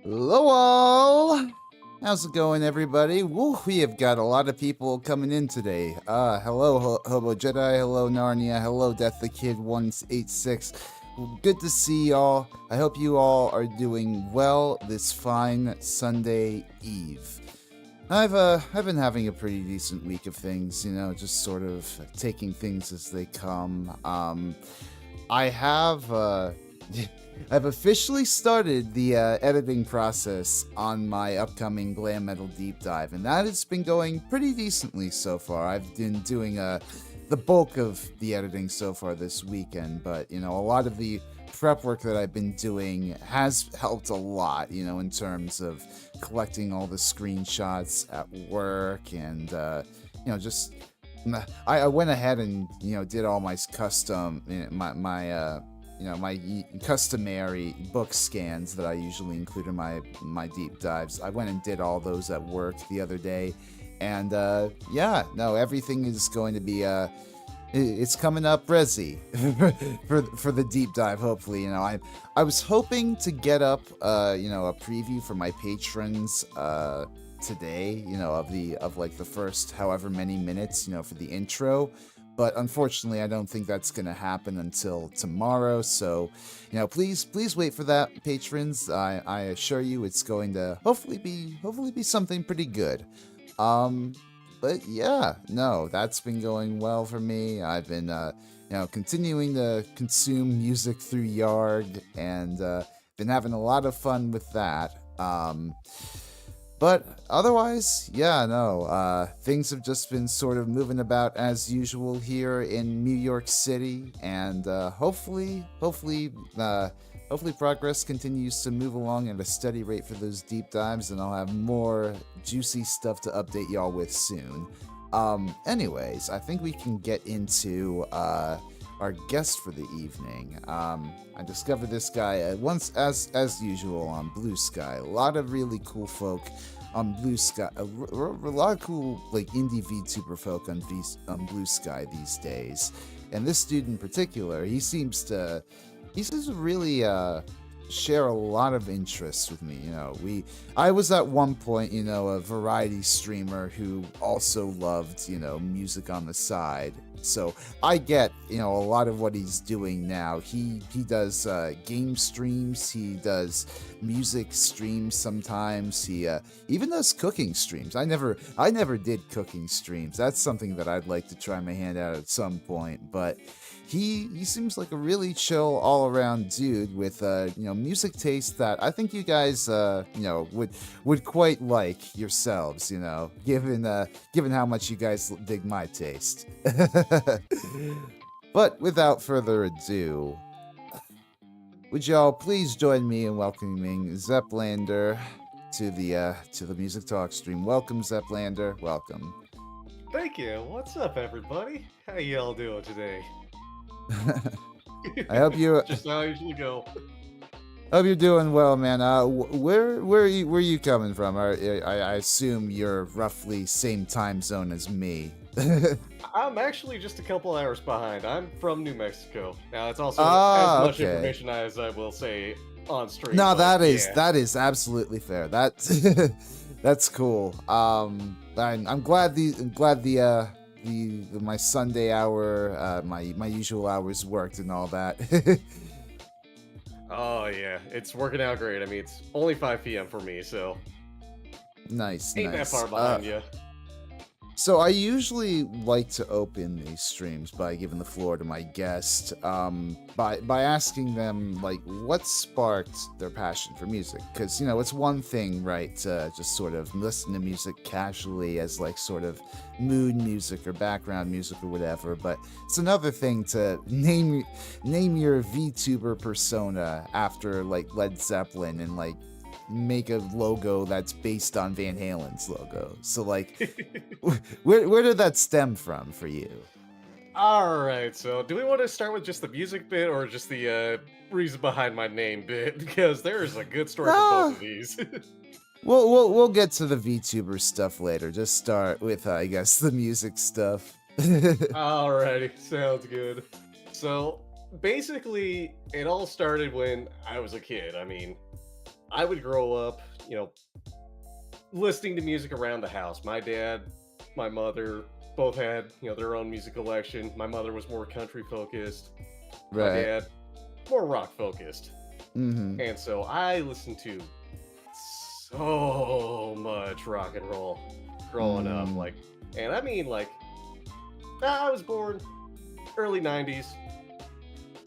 Hello all! How's it going, everybody? Woo, we have got a lot of people coming in today. Hello, Hobo Jedi. Hello, Narnia. Hello, Death the Kid 186. Good to see y'all. I hope you all are doing well this fine Sunday Eve. I've been having a pretty decent week of things, just sort of taking things as they come. I have I've officially started the editing process on my upcoming glam metal deep dive, and that has been going pretty decently so far. I've been doing the bulk of the editing so far this weekend, but a lot of the prep work that I've been doing has helped a lot, in terms of collecting all the screenshots at work and just I went ahead and did all my custom my customary book scans that I usually include in my deep dives. I went and did all those at work the other day, and everything is going to be it's coming up resi for the deep dive. Hopefully, I was hoping to get up a preview for my patrons today, of the first however many minutes, for the intro. But unfortunately, I don't think that's going to happen until tomorrow. So, please wait for that, patrons. I assure you, it's going to hopefully be something pretty good. But yeah, no, that's been going well for me. I've been, continuing to consume music through Yard, and been having a lot of fun with that. But otherwise, things have just been sort of moving about as usual here in New York City, and hopefully progress continues to move along at a steady rate for those deep dives, and I'll have more juicy stuff to update y'all with soon. Anyways, I think we can get into our guest for the evening. I discovered this guy once, as usual, on BlueSky. A lot of really cool folk on BlueSky. A lot of cool indie VTuber folk on BlueSky these days. And this dude in particular, he seems to really share a lot of interests with me. I was at one point, a variety streamer who also loved, music on the side. So I get, a lot of what he's doing now. He does game streams. He does music streams sometimes. He even does cooking streams. I never did cooking streams. That's something that I'd like to try my hand at some point. But he seems like a really chill all around dude with music taste that I think you guys would quite like yourselves. Given how much you guys dig my taste. But without further ado, would y'all please join me in welcoming ZepLander to the Music Talk stream. Welcome, ZepLander. Welcome. Thank you. What's up, everybody? How y'all doing today? I hope you just how I usually go. Hope you're doing well, man. Where are you coming from? I assume you're roughly same time zone as me. I'm actually just a couple hours behind. I'm from New Mexico. Now, it's also as much information as I will say on stream. No, that is absolutely fair. That's cool. I'm glad my Sunday hour, my usual hours worked and all that. Oh yeah, it's working out great. I mean, it's only 5 p.m. for me, so nice. Ain't that far behind you. So I usually like to open these streams by giving the floor to my guest, by asking them what sparked their passion for music, because it's one thing, right, to just sort of listen to music casually as sort of mood music or background music or whatever, but it's another thing to name your VTuber persona after Led Zeppelin and make a logo that's based on Van Halen's logo. So where did that stem from for you? Alright, so do we want to start with just the music bit or just the reason behind my name bit? Because there's a good story for both of these. We'll get to the VTuber stuff later. Just start with I guess the music stuff. Alrighty, sounds good. So basically it all started when I was a kid. I mean, I would grow up, listening to music around the house. My dad, my mother both had, their own music collection. My mother was more country focused. My Right. dad, more rock focused. Mm-hmm. And so I listened to so much rock and roll growing up. Mm. And I mean, I was born early 90s.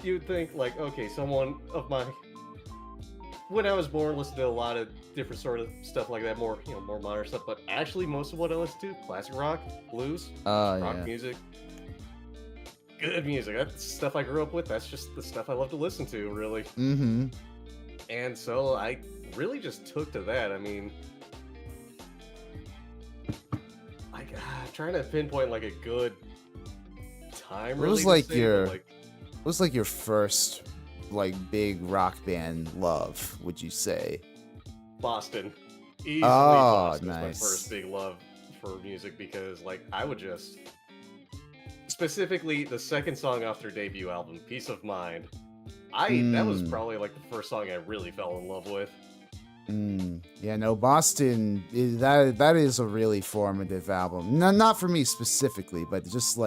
You'd think, okay, someone of my. When I was born, listened to a lot of different sort of stuff like that, more, more modern stuff. But actually, most of what I listen to, classic rock, blues, rock Yeah. music, good music. That's stuff I grew up with. That's just the stuff I love to listen to, really. Mm-hmm. And so I really just took to that. I mean, trying to pinpoint a good time. What was Really, to like say, your but, what was like your first big rock band love, would you say? Boston. Easily Oh, Boston was my nice. first big love for music because, I would just. Specifically, the second song off their debut album, Peace of Mind. That was probably the first song I really fell in love with. Yeah, no, Boston, that is a really formative album. No, not for me specifically, but just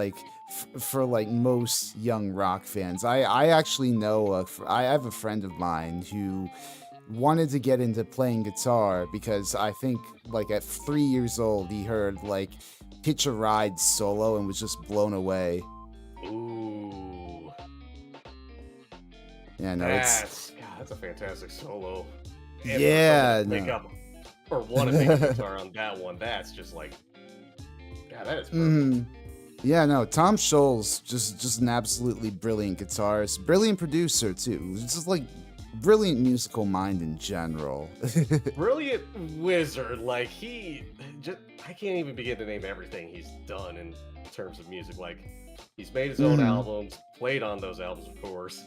for most young rock fans. I actually know, I have a friend of mine who wanted to get into playing guitar because I think at 3 years old he heard Hitch a Ride solo and was just blown away. Ooh. Yeah, no, that's a fantastic solo. And yeah, pick no. up or want to pick up guitar on that one. That's just that is perfect. Yeah, no, Tom Scholz, just an absolutely brilliant guitarist, brilliant producer too, just brilliant musical mind in general. Brilliant wizard. He just, I can't even begin to name everything he's done in terms of music. He's made his own albums, played on those albums, of course.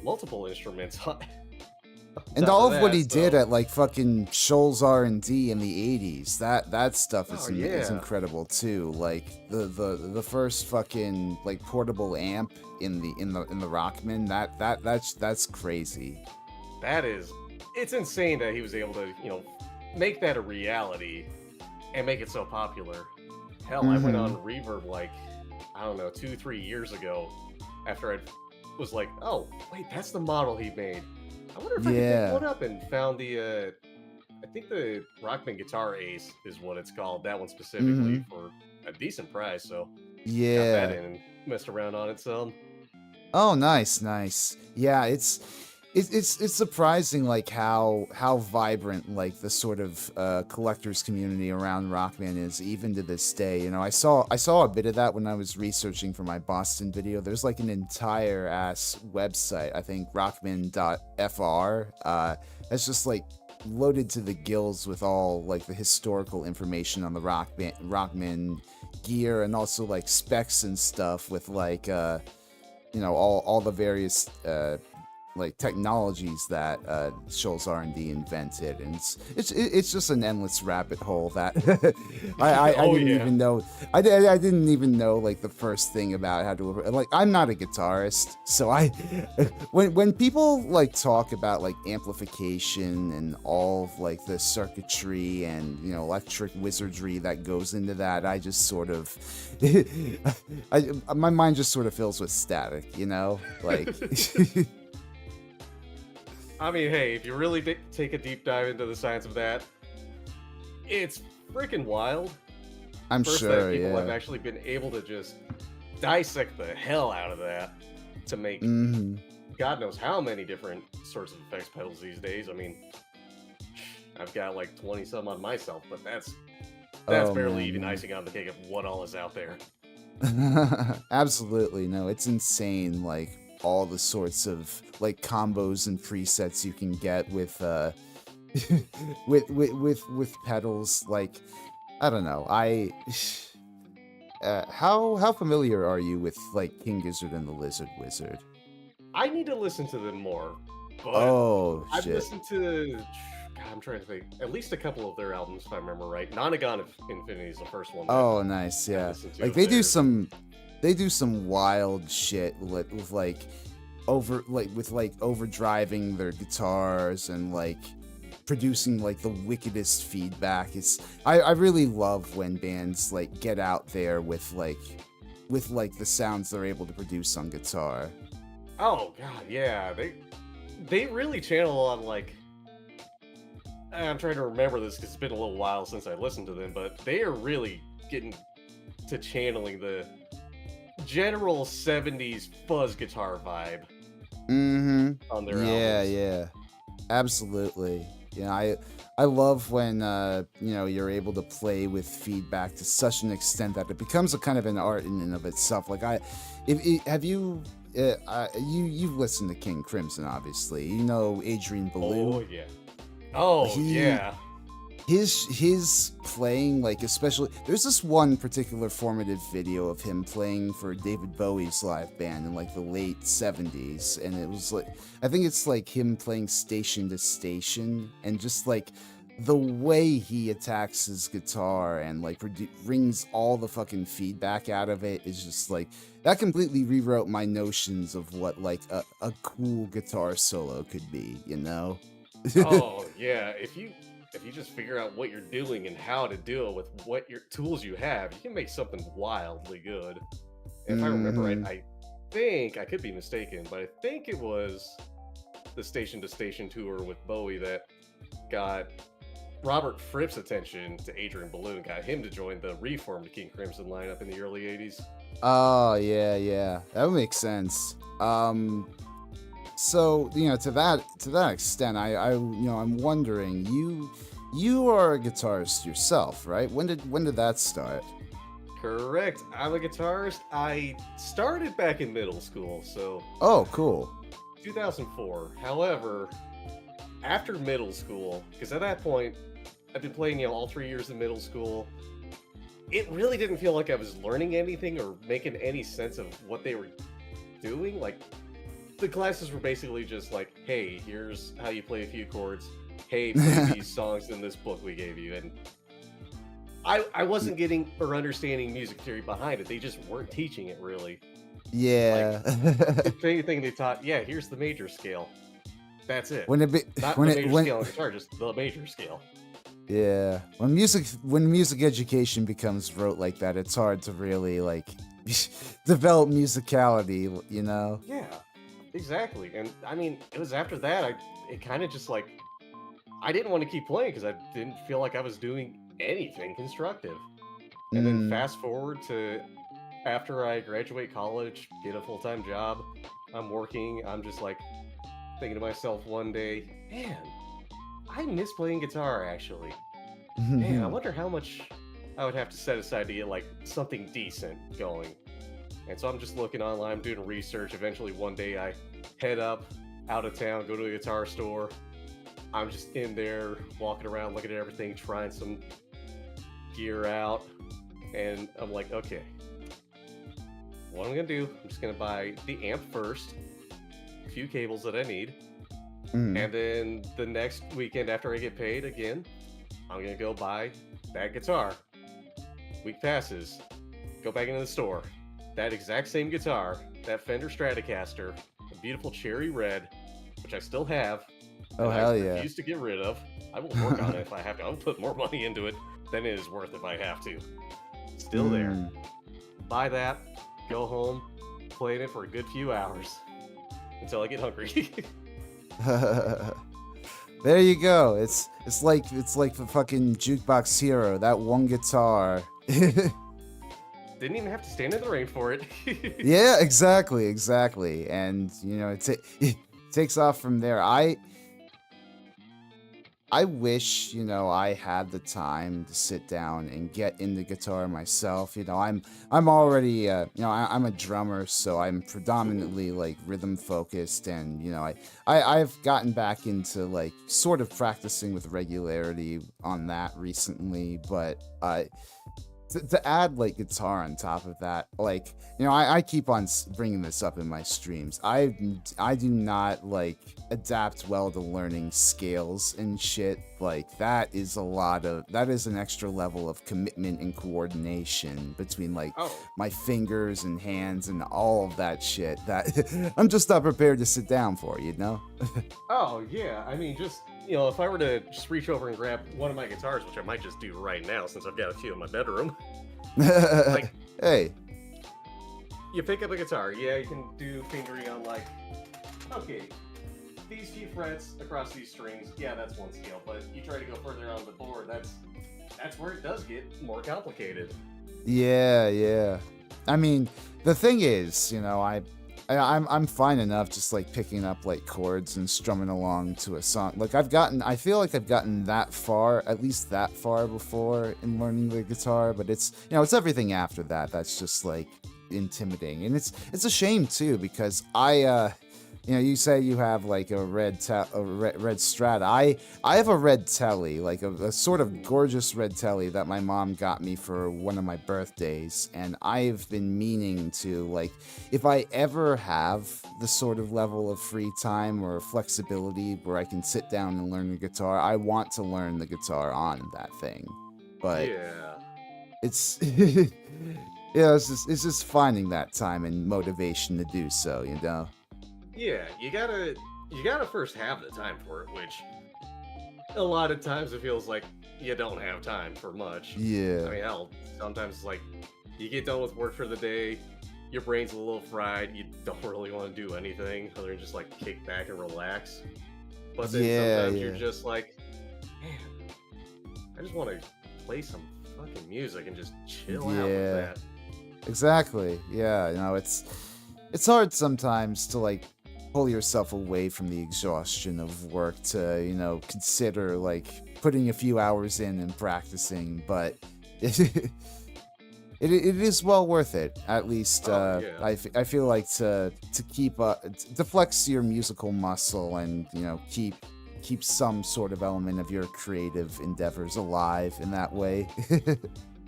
Multiple instruments. And all of what he did at fucking Scholz R&D in the 80s, that stuff is incredible too. The first fucking portable amp in the Rockman, that's crazy. It's insane that he was able to, make that a reality and make it so popular. Hell, I went on Reverb I don't know, 2-3 years ago after I was oh wait, that's the model he made. I wonder if I could pick one up, and found the I think the Rockman Guitar Ace is what it's called. That one specifically for a decent price. So got that in and messed around on it some. Oh, nice. Yeah, it's surprising how vibrant the sort of collectors community around Rockman is even to this day. I saw a bit of that when I was researching for my Boston video. There's an entire ass website, I think rockman.fr, that's just loaded to the gills with all the historical information on the Rockman gear, and also specs and stuff with all the various technologies that Scholz R&D invented, and it's just an endless rabbit hole that I didn't even know. I didn't even know the first thing about how to I'm not a guitarist, so when people talk about amplification and all of the circuitry and electric wizardry that goes into that, I just sort of my mind just sort of fills with static, I mean, hey, if you really take a deep dive into the science of that, it's freaking wild. I'm First sure, that people have actually been able to just dissect the hell out of that to make God knows how many different sorts of effects pedals these days. I mean, I've got 20 some on myself, but that's barely even icing on the cake of what all is out there. Absolutely, no, it's insane. All the sorts of combos and presets you can get with with pedals. I don't know. How familiar are you with King Gizzard and the Lizard Wizard? I need to listen to them more. But I've listened to. God, I'm trying to think. At least a couple of their albums, if I remember right. Nonagon Infinity is the first one. Oh, nice, yeah. They do some wild shit with overdriving their guitars and like producing like the wickedest feedback. I really love when bands like get out there with the sounds they're able to produce on guitar. Oh god, yeah. They really channel on like I'm trying to remember this because it's been a little while since I listened to them, but they are really getting to channeling the general 70s fuzz guitar vibe on their albums. Yeah, absolutely. I love when you're able to play with feedback to such an extent that it becomes a kind of an art in and of itself. Like you've listened to King Crimson, obviously. You know Adrian Belew. Oh yeah. Oh yeah. His playing, like, especially there's this one particular formative video of him playing for David Bowie's live band in like the late 70s, and it was like, I think it's like him playing station to station, and just like the way he attacks his guitar and like brings all the fucking feedback out of it is just like, that completely rewrote my notions of what like a cool guitar solo could be, you know? Oh yeah, if you just figure out what you're doing and how to do it with what your tools you have, you can make something wildly good. If I remember right, I think I could be mistaken, but I think it was the Station to Station tour with Bowie that got Robert Fripp's attention to Adrian Belew and got him to join the reformed King Crimson lineup in the early 80s. Oh yeah, that would make sense. So, to that extent, I'm wondering, you are a guitarist yourself, right? When did that start? Correct. I'm a guitarist. I started back in middle school, so Oh, cool. 2004. However, after middle school, because at that point I've been playing, all 3 years of middle school, it really didn't feel like I was learning anything or making any sense of what they were doing. Like, the classes were basically just like, hey, here's how you play a few chords. Hey, play these songs in this book we gave you. And I wasn't getting or understanding music theory behind it. They just weren't teaching it really. Yeah. Like, the main thing they taught, here's the major scale. That's it. Not the major scale on guitar, just the major scale. Yeah. When music education becomes rote like that, it's hard to really like develop musicality, you know? Yeah. Exactly. And I mean, it was after that, it kind of just like, I didn't want to keep playing because I didn't feel like I was doing anything constructive. And then fast forward to after I graduate college, get a full-time job, I'm working, I'm just like thinking to myself one day, man, I miss playing guitar actually. Man, I wonder how much I would have to set aside to get like something decent going. And so I'm just looking online, doing research. Eventually, one day I head out of town, go to a guitar store. I'm just in there, walking around, looking at everything, trying some gear out. And I'm like, okay, what I'm going to do, I'm just going to buy the amp first, a few cables that I need. And then the next weekend after I get paid again, I'm going to go buy that guitar. Week passes, go back into the store. That exact same guitar, that Fender Stratocaster, a beautiful cherry red, which I still have. Oh, hell yeah. I refuse to get rid of. I will work on it if I have to. I'll put more money into it than it is worth if I have to. Still there. Buy that, go home, play it for a good few hours until I get hungry. There you go. It's like the fucking Jukebox Hero, that one guitar. Didn't even have to stand in the rain for it. Yeah, exactly. And it takes off from there. I wish, I had the time to sit down and get into guitar myself. I'm already, I'm a drummer, so I'm predominantly like rhythm focused, and I've gotten back into like sort of practicing with regularity on that recently, but to add like guitar on top of that, like, you know, I keep on bringing this up in my streams. I do not like adapt well to learning scales and shit. Like that is an extra level of commitment and coordination between like my fingers and hands and all of that shit that I'm just not prepared to sit down for, you know? Oh yeah, I mean, just, you know, if I were to just reach over and grab one of my guitars, which I might just do right now since I've got a few in my bedroom. Like, hey, you pick up a guitar, yeah, you can do fingering on like, okay, these few frets across these strings, yeah, that's one scale. But you try to go further on the board, that's where it does get more complicated. yeah. I mean, the thing is, you know, I'm fine enough just like picking up like chords and strumming along to a song. Like I feel like I've gotten that far, at least that far before in learning the guitar, but it's, you know, it's everything after that that's just like intimidating. And it's a shame too, because you know, you say you have like a red Strat. I have a red Telly, like a sort of gorgeous red Telly that my mom got me for one of my birthdays, and I've been meaning to, like, if I ever have the sort of level of free time or flexibility where I can sit down and learn the guitar, I want to learn the guitar on that thing. But yeah, it's yeah, it's just finding that time and motivation to do so, you know. yeah, you gotta first have the time for it, which a lot of times it feels like you don't have time for much. Yeah. I mean, hell, sometimes it's like you get done with work for the day, your brain's a little fried, you don't really want to do anything other than just like kick back and relax. But then sometimes you're just like, man, I just want to play some fucking music and just chill out with that. Exactly. Yeah, you know, it's hard sometimes to like pull yourself away from the exhaustion of work to, you know, consider like putting a few hours in and practicing, but it is well worth it. At least I feel like to keep to flex your musical muscle and, you know, keep some sort of element of your creative endeavors alive in that way.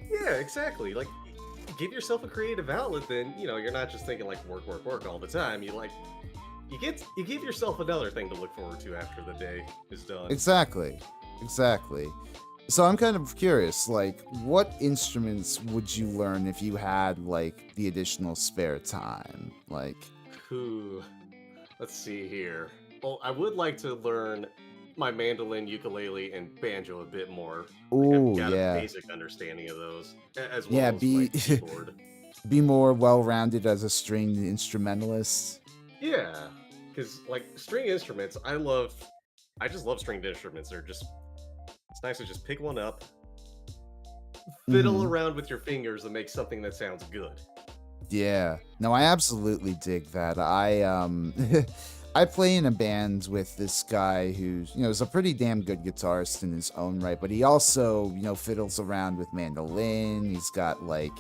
Yeah, exactly. Like, give yourself a creative outlet, then, you know, you're not just thinking like work all the time. You give yourself another thing to look forward to after the day is done. Exactly. So I'm kind of curious, like, what instruments would you learn if you had like the additional spare time? Like, let's see here. Well, I would like to learn my mandolin, ukulele, and banjo a bit more. ooh, I've got yeah. a basic understanding of those, as well Yeah, as my keyboard. be more well-rounded as a stringed instrumentalist. Yeah, because like string instruments, I just love stringed instruments. It's nice to just pick one up, fiddle around with your fingers, and make something that sounds good. Yeah. No, I absolutely dig that. I play in a band with this guy who's, you know, is a pretty damn good guitarist in his own right, but he also, you know, fiddles around with mandolin. He's got like,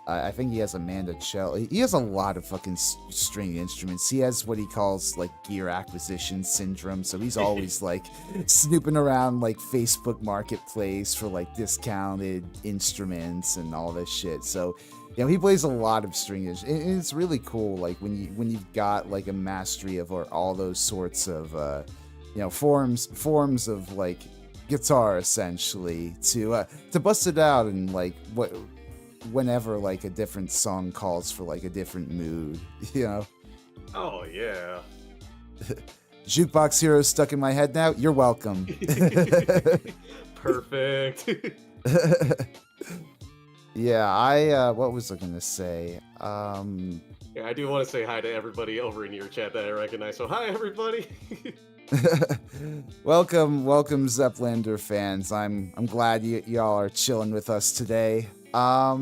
I think he has a mandocello. He has a lot of fucking string instruments. He has what he calls like gear acquisition syndrome. So he's always like snooping around like Facebook Marketplace for like discounted instruments and all this shit. So, you know, he plays a lot of string instruments. And it's really cool, like when you've got like a mastery of all those sorts of, you know, forms of like guitar essentially to bust it out and like whenever like a different song calls for like a different mood, you know. Oh yeah. Jukebox Hero stuck in my head now. You're welcome. Perfect. Yeah, what was I gonna say? Yeah, I do want to say hi to everybody over in your chat that I recognize. So hi, everybody. welcome ZepLander fans. I'm glad y'all are chilling with us today. What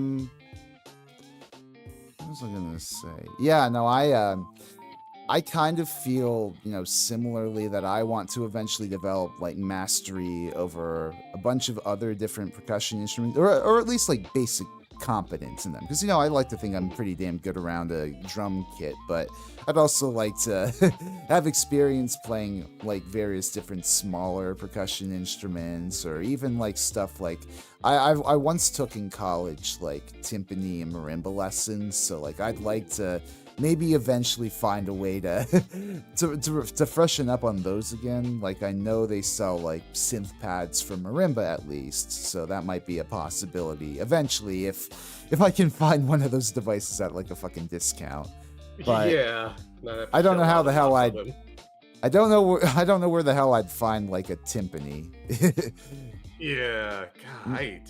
was I gonna say? Yeah, no, I kind of feel, you know, similarly that I want to eventually develop like mastery over a bunch of other different percussion instruments, or at least like competent in them. Because, you know, I like to think I'm pretty damn good around a drum kit, but I'd also like to have experience playing, like, various different smaller percussion instruments, or even, like, stuff like, I once took in college, like, timpani and marimba lessons, so, like, I'd like to maybe eventually find a way to to freshen up on those again. Like, I know they sell like synth pads for marimba at least, so that might be a possibility eventually if I can find one of those devices at like a fucking discount. But yeah, I don't know how the hell I don't know where the hell I'd find like a timpani. Yeah, God, I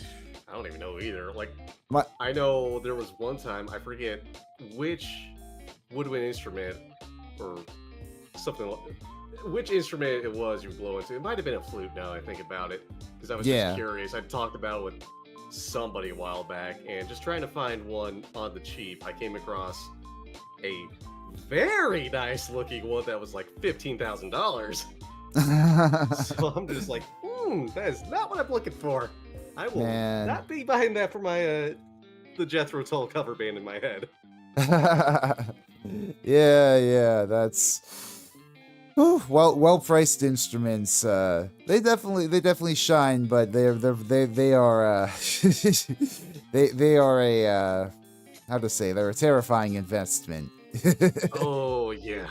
don't even know either. Like, My- I know there was one time, I forget which woodwind instrument or something, which instrument it was you blow into. It might have been a flute now I think about it, because I was just curious. I talked about it with somebody a while back, and just trying to find one on the cheap, I came across a very nice looking one that was like $15,000. So I'm just like, that is not what I'm looking for. I will not be buying that for my the Jethro Tull cover band in my head. yeah, that's well priced instruments. They definitely shine, but they are they are a how to say, they're a terrifying investment. Oh yeah,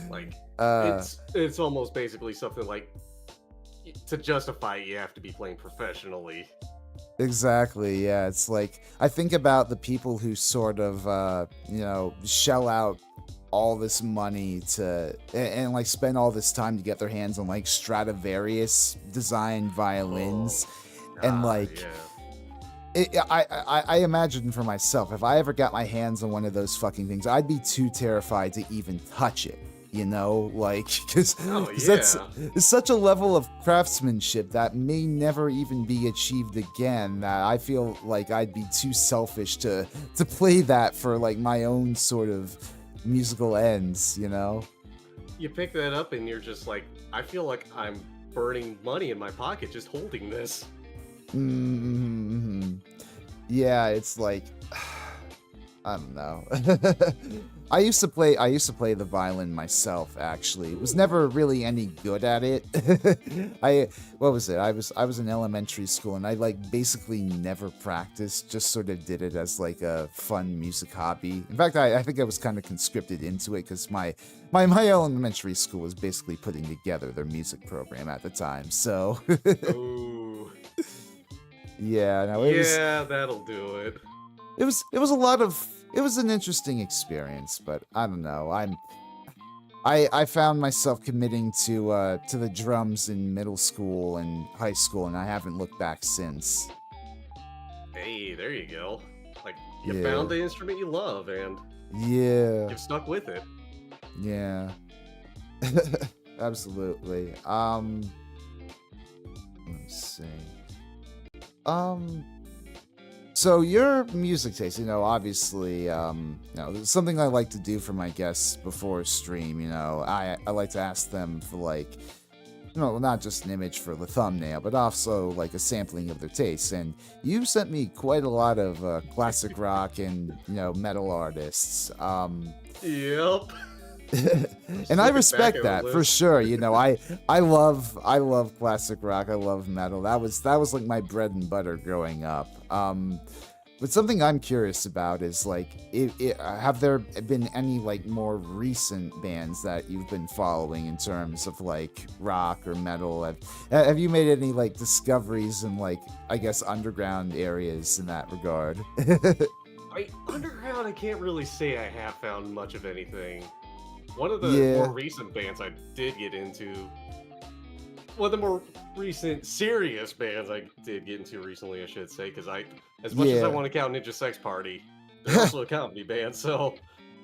like it's almost basically something like, to justify it, you have to be playing professionally. Exactly, yeah. It's like, I think about the people who sort of, you know, shell out all this money to, and like spend all this time to get their hands on like Stradivarius designed violins. And like, I imagine for myself, if I ever got my hands on one of those fucking things, I'd be too terrified to even touch it. You know, like, because it's such a level of craftsmanship that may never even be achieved again, that I feel like I'd be too selfish to play that for like my own sort of musical ends, you know? You pick that up and you're just like, I feel like I'm burning money in my pocket just holding this. Mm-hmm. Yeah, it's like, I don't know. I used to play the violin myself, actually. Was never really any good at it. What was it? I was in elementary school, and I like basically never practiced, just sort of did it as like a fun music hobby. In fact, I think I was kind of conscripted into it because my elementary school was basically putting together their music program at the time. So Ooh. Yeah, no, that'll do it. It was a lot of, it was an interesting experience, but I don't know. I found myself committing to the drums in middle school and high school, and I haven't looked back since. Hey, there you go. Like, you found the instrument you love, and you've stuck with it. Yeah. Absolutely. Let's see. So your music taste, you know, obviously, you know, something I like to do for my guests before a stream, you know, I like to ask them for like, you know, not just an image for the thumbnail, but also like a sampling of their tastes. And you sent me quite a lot of classic rock and, you know, metal artists. Yep. And I respect that for sure. You know, I love classic rock. I love metal. That was like my bread and butter growing up. But something I'm curious about is like, have there been any like more recent bands that you've been following in terms of like rock or metal? Have you made any like discoveries in like, I guess, underground areas in that regard? Underground, I can't really say I have found much of anything. One of the more recent bands I did get into, one of the more recent serious bands I did get into recently, I should say, because as much as I want to count Ninja Sex Party, they're also a comedy band, so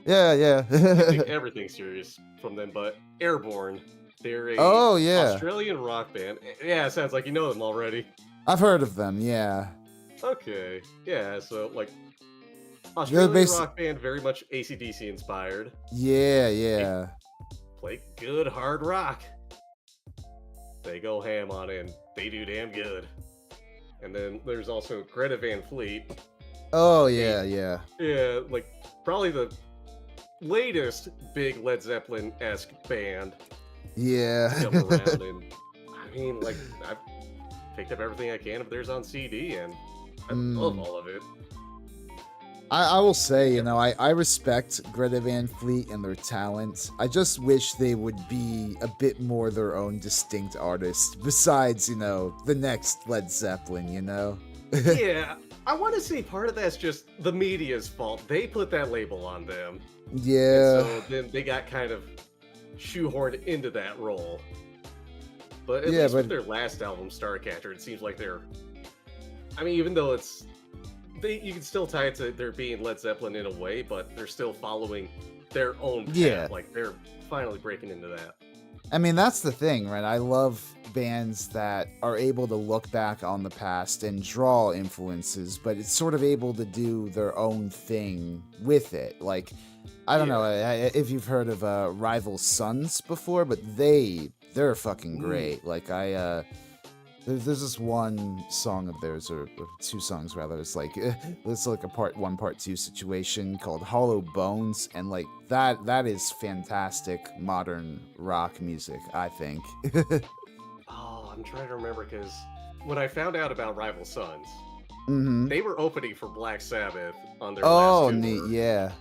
yeah. I take everything serious from them. But Airborne, they're a Australian rock band. Yeah, it sounds like you know them already. I've heard of them, yeah. Okay, yeah, so like Australian rock band, very much AC/DC inspired. Yeah. They play good hard rock. They go ham on it, and they do damn good. And then there's also Greta Van Fleet. Oh A, yeah. yeah, like probably the latest big Led Zeppelin-esque band Yeah. to come around, and I mean, like I've picked up everything I can of theirs on CD, and I love Mm. all of it. I will say, Yeah, I respect Greta Van Fleet and their talent. I just wish they would be a bit more their own distinct artist, besides, the next Led Zeppelin, yeah. I want to say part of that's just the media's fault. They put that label on them, and Yeah. so then they got kind of shoehorned into that role. But at Yeah, least but with their last album, Starcatcher, it seems like they're. I mean, even though you can still tie it to their being Led Zeppelin in a way, but they're still following their own yeah. path. Like they're finally breaking into that. I mean, that's the thing, right? I love bands that are able to look back on the past and draw influences, but it's sort of able to do their own thing with it. Like, I don't know if you've heard of Rival Sons before, but they're fucking Mm. great. Like, there's this one song of theirs, or two songs rather. It's like a part one, part two situation called "Hollow Bones," and like that is fantastic modern rock music. I think. Oh, I'm trying to remember because when I found out about Rival Sons, Mm-hmm. they were opening for Black Sabbath on their last Oh, neat. tour. Yeah.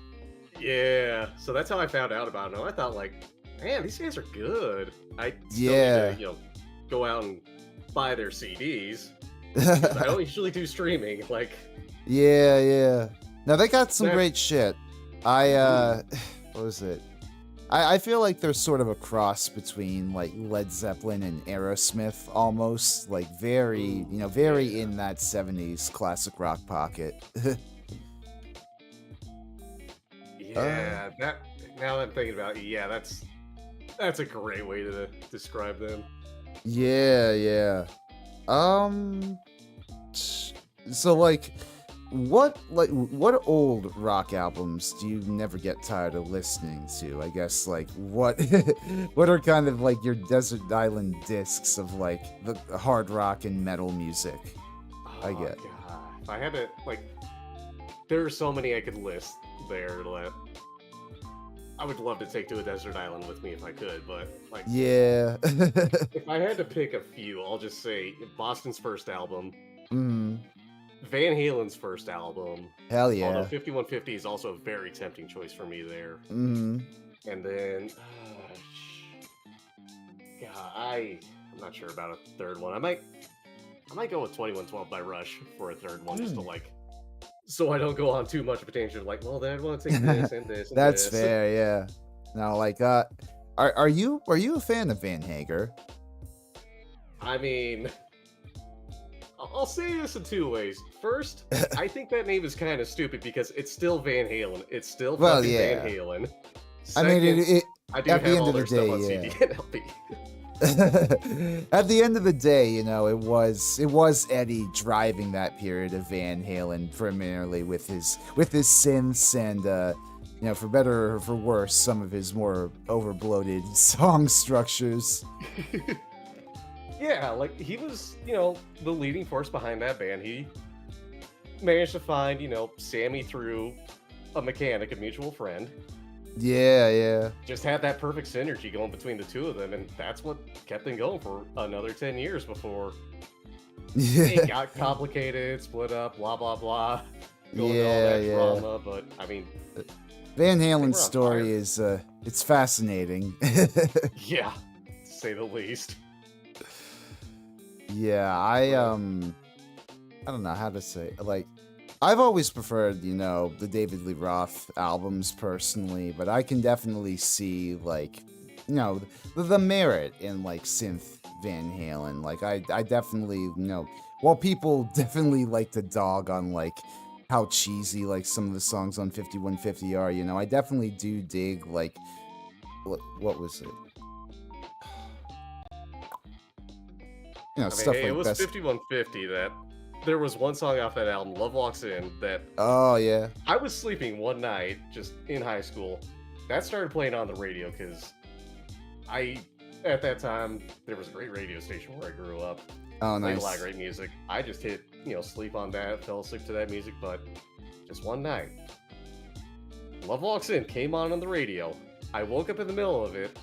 Yeah, so that's how I found out about it. And I thought, like, man, these guys are good. I still Yeah. need to, go out and buy their CDs. I don't usually do streaming. Like, Yeah. Now they got some that, great shit. What was it? I feel like they're sort of a cross between like Led Zeppelin and Aerosmith almost, like very, very yeah, in that 70s classic rock pocket. uh, yeah. That now that I'm thinking about it, yeah, that's a great way to describe them. yeah. Um so what old rock albums do you never get tired of listening to? I guess like what what are kind of like your desert island discs of like the hard rock and metal music? I Oh get. god, if I had to like, there are so many I could list there that I would love to take to a desert island with me if I could, but like, Yeah. if I had to pick a few, I'll just say Boston's first album, mm, Van Halen's first album, hell although yeah. 5150 is also a very tempting choice for me there. Mm, And then, God, I'm not sure about a third one. I might go with 2112 by Rush for a third one, just to mm. like, so I don't go on too much of a tangent. Like, well, then I want to take this and this and That's this. fair, yeah. Now like are you a fan of Van Hager? I mean, I'll say this in two ways. First, I think that name is kind of stupid because it's still Van Halen. It's still Well, fucking Van yeah. Halen. I mean, Second, I do at the have end all of the their stuff day, on yeah. CD and LP. At the end of the day, it was Eddie driving that period of Van Halen primarily with his synths and for better or for worse, some of his more overbloated song structures. Yeah, like he was, the leading force behind that band. He managed to find, Sammy through a mechanic, a mutual friend. Yeah. Just had that perfect synergy going between the two of them, and that's what kept them going for another 10 years before Yeah. it got complicated, split up, blah blah blah, going into all that drama. But I mean, Van they Halen's were on story fire. is it's fascinating. Yeah, to say the least. Yeah, I don't know how to say, like, I've always preferred, the David Lee Roth albums personally, but I can definitely see, like, the merit in, like, synth Van Halen. Like, I definitely, while people definitely like to dog on, like, how cheesy, like, some of the songs on 5150 are, I definitely do dig, like, what was it? I mean, Stuff hey, it like was Best. 5150 that there was one song off that album, Love Walks In, that Oh, yeah. I was sleeping one night just in high school. That started playing on the radio because at that time, there was a great radio station where I grew up. Oh, Played a lot nice. of great music. I just hit, sleep on that, fell asleep to that music, but just one night. Love Walks In came on the radio. I woke up in the middle of it.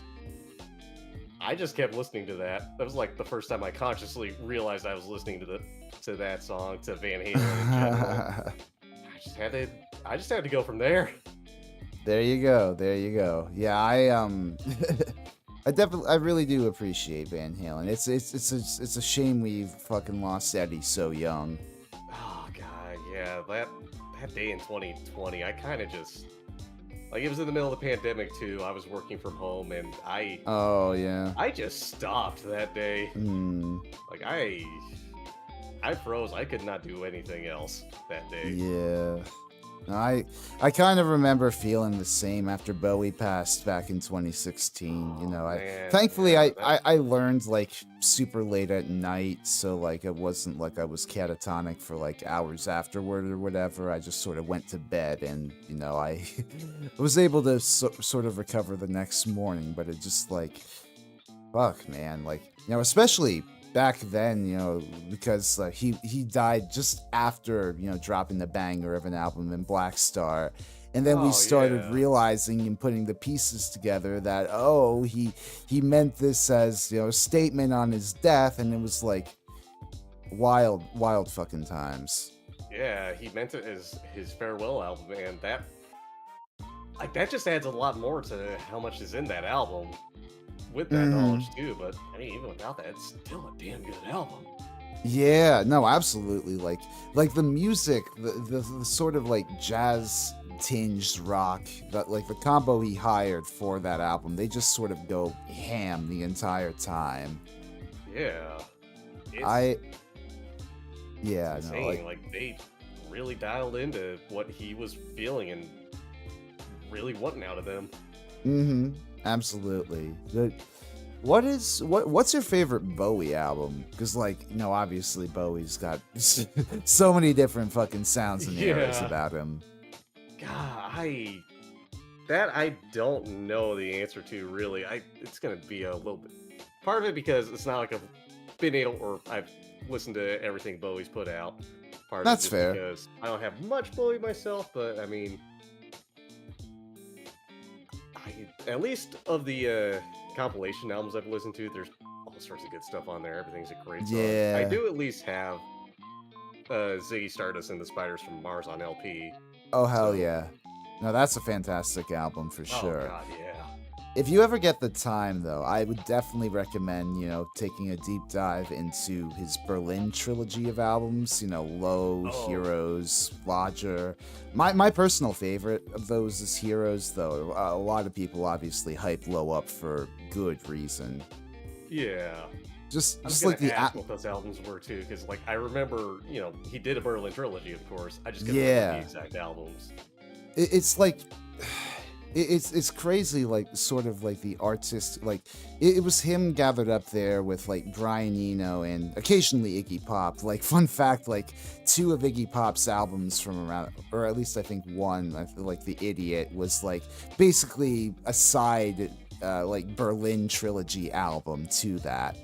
I just kept listening to that. That was like the first time I consciously realized I was listening to that song, to Van Halen in general. I just had to go from there. There you go. Yeah, I really do appreciate Van Halen. It's a shame we fucking lost Eddie so young. Oh god, yeah, that day in 2020, I kind of just, like, it was in the middle of the pandemic too. I was working from home, and I just stopped that day. Like I froze. I could not do anything else that day. Yeah. I kind of remember feeling the same after Bowie passed back in 2016. You know, thankfully I learned like super late at night, so like it wasn't like I was catatonic for like hours afterward or whatever. I just sort of went to bed, and you know, I was able to sort of recover the next morning. But it just like, fuck, man, like, you know, especially back then, you know, because he died just after, you know, dropping the banger of an album in Black Star, and then we started realizing and putting the pieces together that he meant this as, you know, a statement on his death, and it was like wild fucking times. Yeah, he meant it as his farewell album, and that just adds a lot more to how much is in that album. With that knowledge too, but I mean, even without that, it's still a damn good album. Yeah, no, absolutely. Like the music, the sort of like jazz tinged rock, that like the combo he hired for that album, they just sort of go ham the entire time. Yeah, like they really dialed into what he was feeling and really wanting out of them. Absolutely. What's your favorite Bowie album? Because, like, you know, obviously Bowie's got so many different fucking sounds and eras about him. God, I don't know the answer to, really. It's gonna be a little bit part of it because it's not like I've listened to everything Bowie's put out. Part That's of it fair. Because I don't have much Bowie myself, but I mean, at least of the compilation albums I've listened to, there's all sorts of good stuff on there. Everything's a great song. Yeah. I do at least have Ziggy Stardust and the Spiders from Mars on LP. Oh, hell yeah. No, that's a fantastic album for sure. Oh, God, yeah. If you ever get the time, though, I would definitely recommend, you know, taking a deep dive into his Berlin trilogy of albums, you know, Low, Heroes, Lodger. My personal favorite of those is Heroes, though. A lot of people obviously hype Low up for good reason. Yeah. Just like the ask what those albums were, too, because, like, I remember, you know, he did a Berlin trilogy, of course. I just couldn't remember the exact albums. It's like... It's crazy, like, sort of like the artist, like, it was him gathered up there with, like, Brian Eno and occasionally Iggy Pop. Like, fun fact, like, 2 of Iggy Pop's albums from around, or at least I think one, like, The Idiot, was, like, basically a side, like, Berlin trilogy album to that.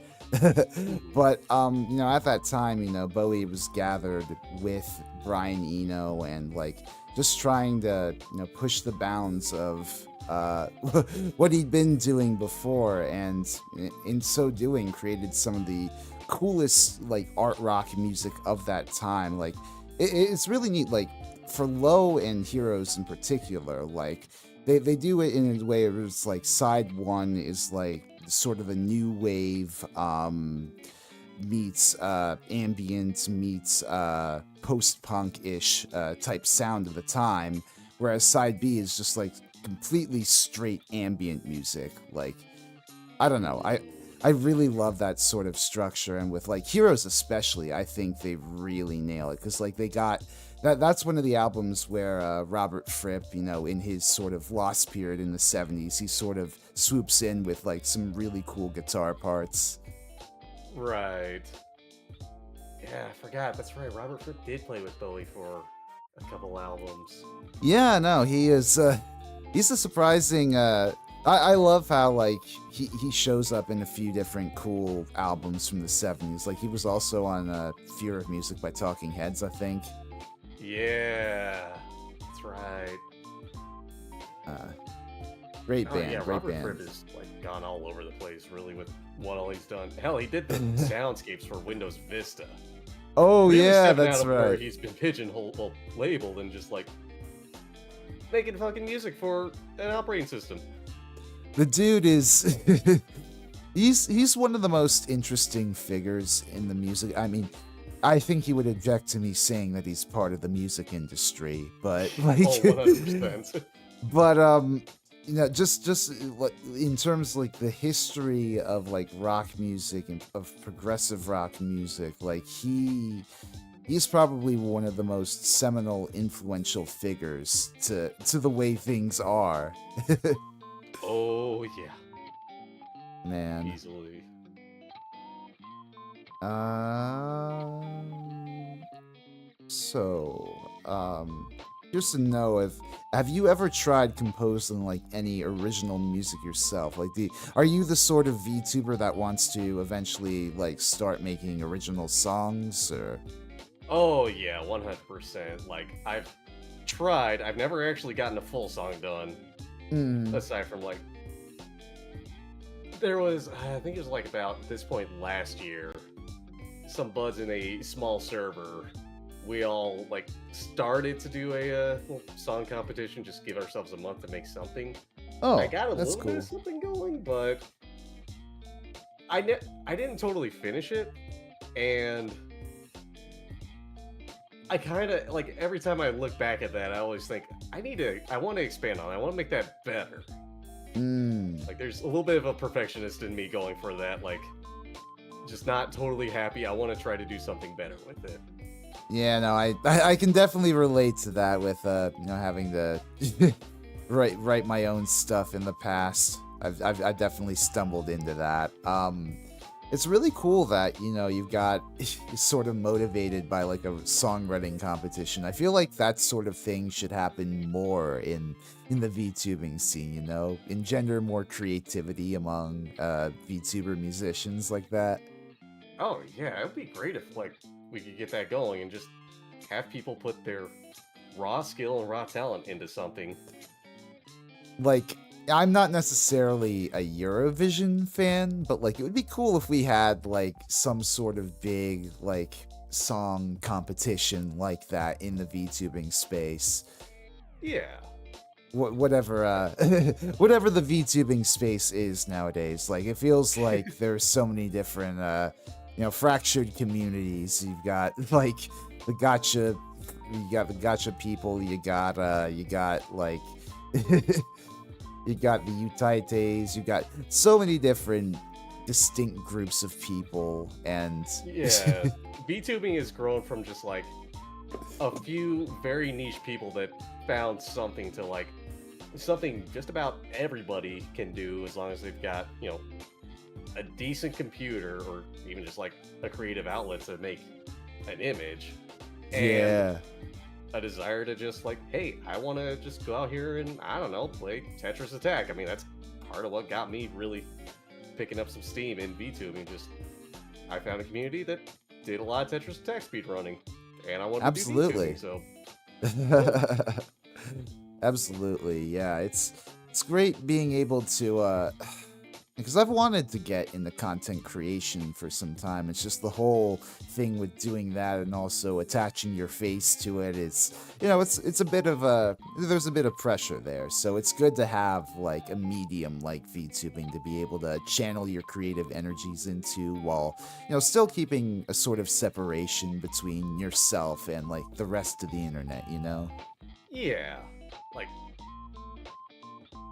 But, you know, at that time, you know, Bowie was gathered with Brian Eno and, like, just trying to, you know, push the bounds of what he'd been doing before, and in so doing created some of the coolest, like, art rock music of that time. Like, it's really neat, like, for Low and Heroes in particular, like, they do it in a way where it's like side 1 is like sort of a new wave meets ambient meets post-punk-ish type sound of the time, whereas side B is just like completely straight ambient music. Like, I don't know, I really love that sort of structure, and with like Heroes especially, I think they really nail it, because like they got that's one of the albums where Robert Fripp, you know, in his sort of lost period in the 70s, he sort of swoops in with like some really cool guitar parts. Right. Yeah, I forgot. That's right. Robert Fripp did play with Bowie for a couple albums. Yeah, no, he is. He's a surprising. I love how like he shows up in a few different cool albums from the 70s. Like he was also on Fear of Music by Talking Heads, I think. Yeah. Great Oh band, yeah, great Robert band. Fripp has like gone all over the place really with what all he's done. Hell, he did the soundscapes for Windows Vista. Oh Really yeah, stepping that's out of where right. he's been pigeonholed, well, labeled, and just like making fucking music for an operating system. The dude is he's one of the most interesting figures in the music. I mean, I think he would object to me saying that he's part of the music industry, but like Oh, 100%. but you know, just like in terms like the history of like rock music and of progressive rock music, like he's probably one of the most seminal influential figures to the way things are. Oh yeah, Man. easily. Just to know if have you ever tried composing like any original music yourself? Like are you the sort of VTuber that wants to eventually like start making original songs or? Oh yeah, 100%. Like I've tried. I've never actually gotten a full song done. Aside from like, there was, I think it was like about this point last year, some buds in a small server, we all like started to do a little song competition, just give ourselves a month to make something. Oh, I got a that's little cool. bit of something going, but I didn't totally finish it, and I kind of like every time I look back at that, I always think I want to expand on it. I want to make that better. Like there's a little bit of a perfectionist in me going for that, like just not totally happy. I want to try to do something better with it. Yeah, no, I can definitely relate to that with you know, having to write my own stuff in the past. I've definitely stumbled into that. It's really cool that, you know, you've got sort of motivated by like a songwriting competition. I feel like that sort of thing should happen more in the VTubing scene, you know, engender more creativity among VTuber musicians like that. Oh yeah, it would be great if like we could get that going and just have people put their raw skill and raw talent into something. Like, I'm not necessarily a Eurovision fan, but like it would be cool if we had like some sort of big like song competition like that in the VTubing space. Yeah. Whatever whatever the VTubing space is nowadays. Like it feels like there's so many different you know, fractured communities. You've got like the gotcha people, you got like you got the Utaites, you got so many different distinct groups of people, and yeah, VTubing has grown from just like a few very niche people that found something to like something just about everybody can do as long as they've got, you know, a decent computer or even just like a creative outlet to make an image. And yeah, a desire to just like, hey, I want to just go out here and, I don't know, play Tetris Attack. I mean, that's part of what got me really picking up some steam in VTubing. Just, I found a community that did a lot of Tetris Attack speedrunning, and I wanted absolutely. to do VTubing, so... Absolutely, yeah. It's great being able to because I've wanted to get into content creation for some time. It's just the whole thing with doing that and also attaching your face to it is, you know, it's a bit of there's a bit of pressure there. So it's good to have like a medium like VTubing to be able to channel your creative energies into while, you know, still keeping a sort of separation between yourself and like the rest of the internet, you know? Yeah. Like,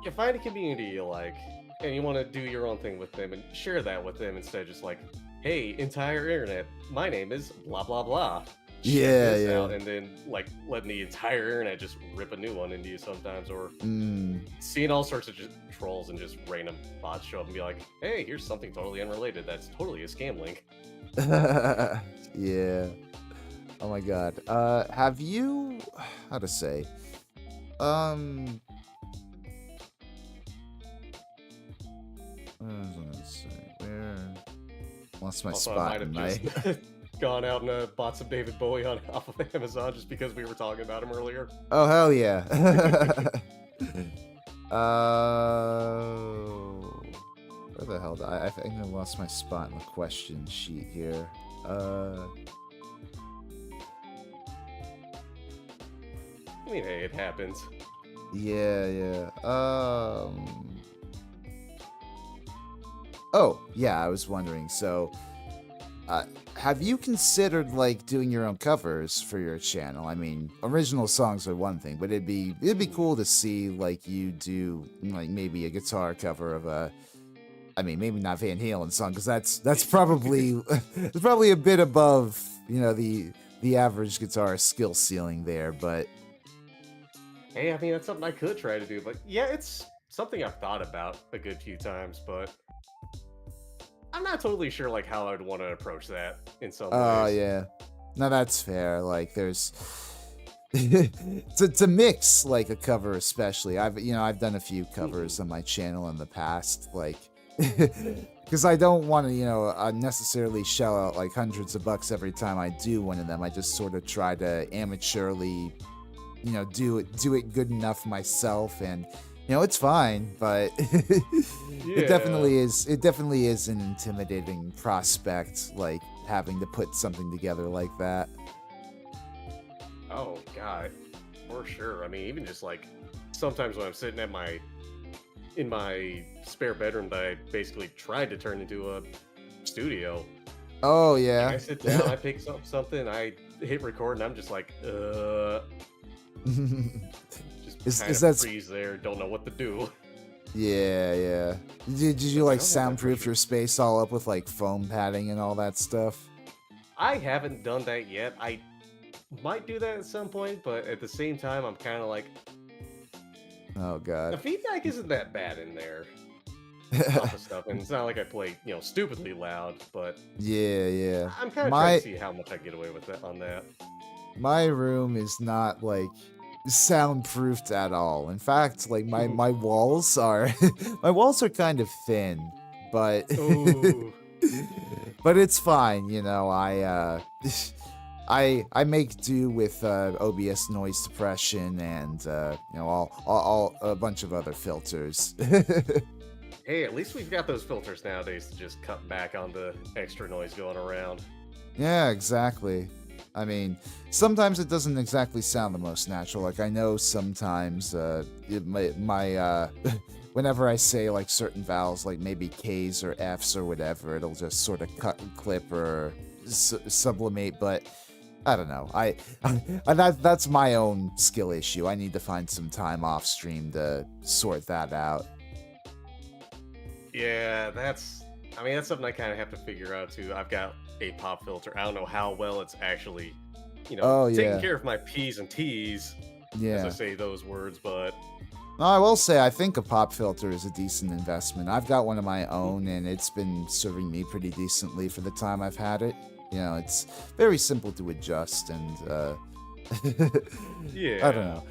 you find a community you like, and you want to do your own thing with them and share that with them instead of just like, hey, entire internet, my name is blah blah blah. Check this out, and then like letting the entire internet just rip a new one into you sometimes, or seeing all sorts of just trolls and just random bots show up and be like, hey, here's something totally unrelated that's totally a scam link. Yeah. Oh my god. Have you, how to say, what was I gonna say? Where? Lost my Also, spot. I might have just gone out and bought some David Bowie off of Amazon just because we were talking about him earlier. Oh hell yeah! Where the hell did I think I lost my spot in the question sheet here. I mean, hey, it happens. Yeah. Oh, yeah, I was wondering. So, have you considered like doing your own covers for your channel? I mean, original songs are one thing, but it'd be cool to see like you do like maybe a guitar cover of a. I mean, maybe not Van Halen song because that's probably it's probably a bit above the average guitar skill ceiling there, but. Hey, I mean, that's something I could try to do, but yeah, it's something I've thought about a good few times, but I'm not totally sure like how I'd want to approach that in some ways. Oh yeah, no, that's fair. Like, there's to mix like a cover, especially. I've done a few covers on my channel in the past, like because I don't want to necessarily shell out like hundreds of bucks every time I do one of them. I just sort of try to amateurly do it good enough myself, and it's fine, but it definitely is an intimidating prospect, like having to put something together like that. Oh god, for sure. I mean, even just like sometimes when I'm sitting in my spare bedroom that I basically tried to turn into a studio. Oh yeah. I sit down, I pick up something, I hit record, and I'm just like, just kind of freeze there, don't know what to do. Yeah. Did you like soundproof your space all up with like foam padding and all that stuff? I haven't done that yet. I might do that at some point, but at the same time, I'm kind of like, oh god, the feedback isn't that bad in there. Off of stuff, and it's not like I play stupidly loud, but yeah. I'm kind of trying to see how much I get away with that on that. My room is not like soundproofed at all. In fact, like my walls are my walls are kind of thin, but but it's fine. I make do with OBS noise suppression and all a bunch of other filters. Hey, at least we've got those filters nowadays to just cut back on the extra noise going around. Yeah, exactly. I mean, sometimes it doesn't exactly sound the most natural. Like, I know sometimes whenever I say like certain vowels, like maybe K's or F's or whatever, it'll just sort of cut and clip or sublimate. But I don't know. That's my own skill issue. I need to find some time off stream to sort that out. Yeah, that's something I kind of have to figure out too. I've got a pop filter. I don't know how well it's actually, taking care of my P's and T's, as I say those words, but... No, I will say, I think a pop filter is a decent investment. I've got one of my own, and it's been serving me pretty decently for the time I've had it. It's very simple to adjust, and, yeah. I don't know.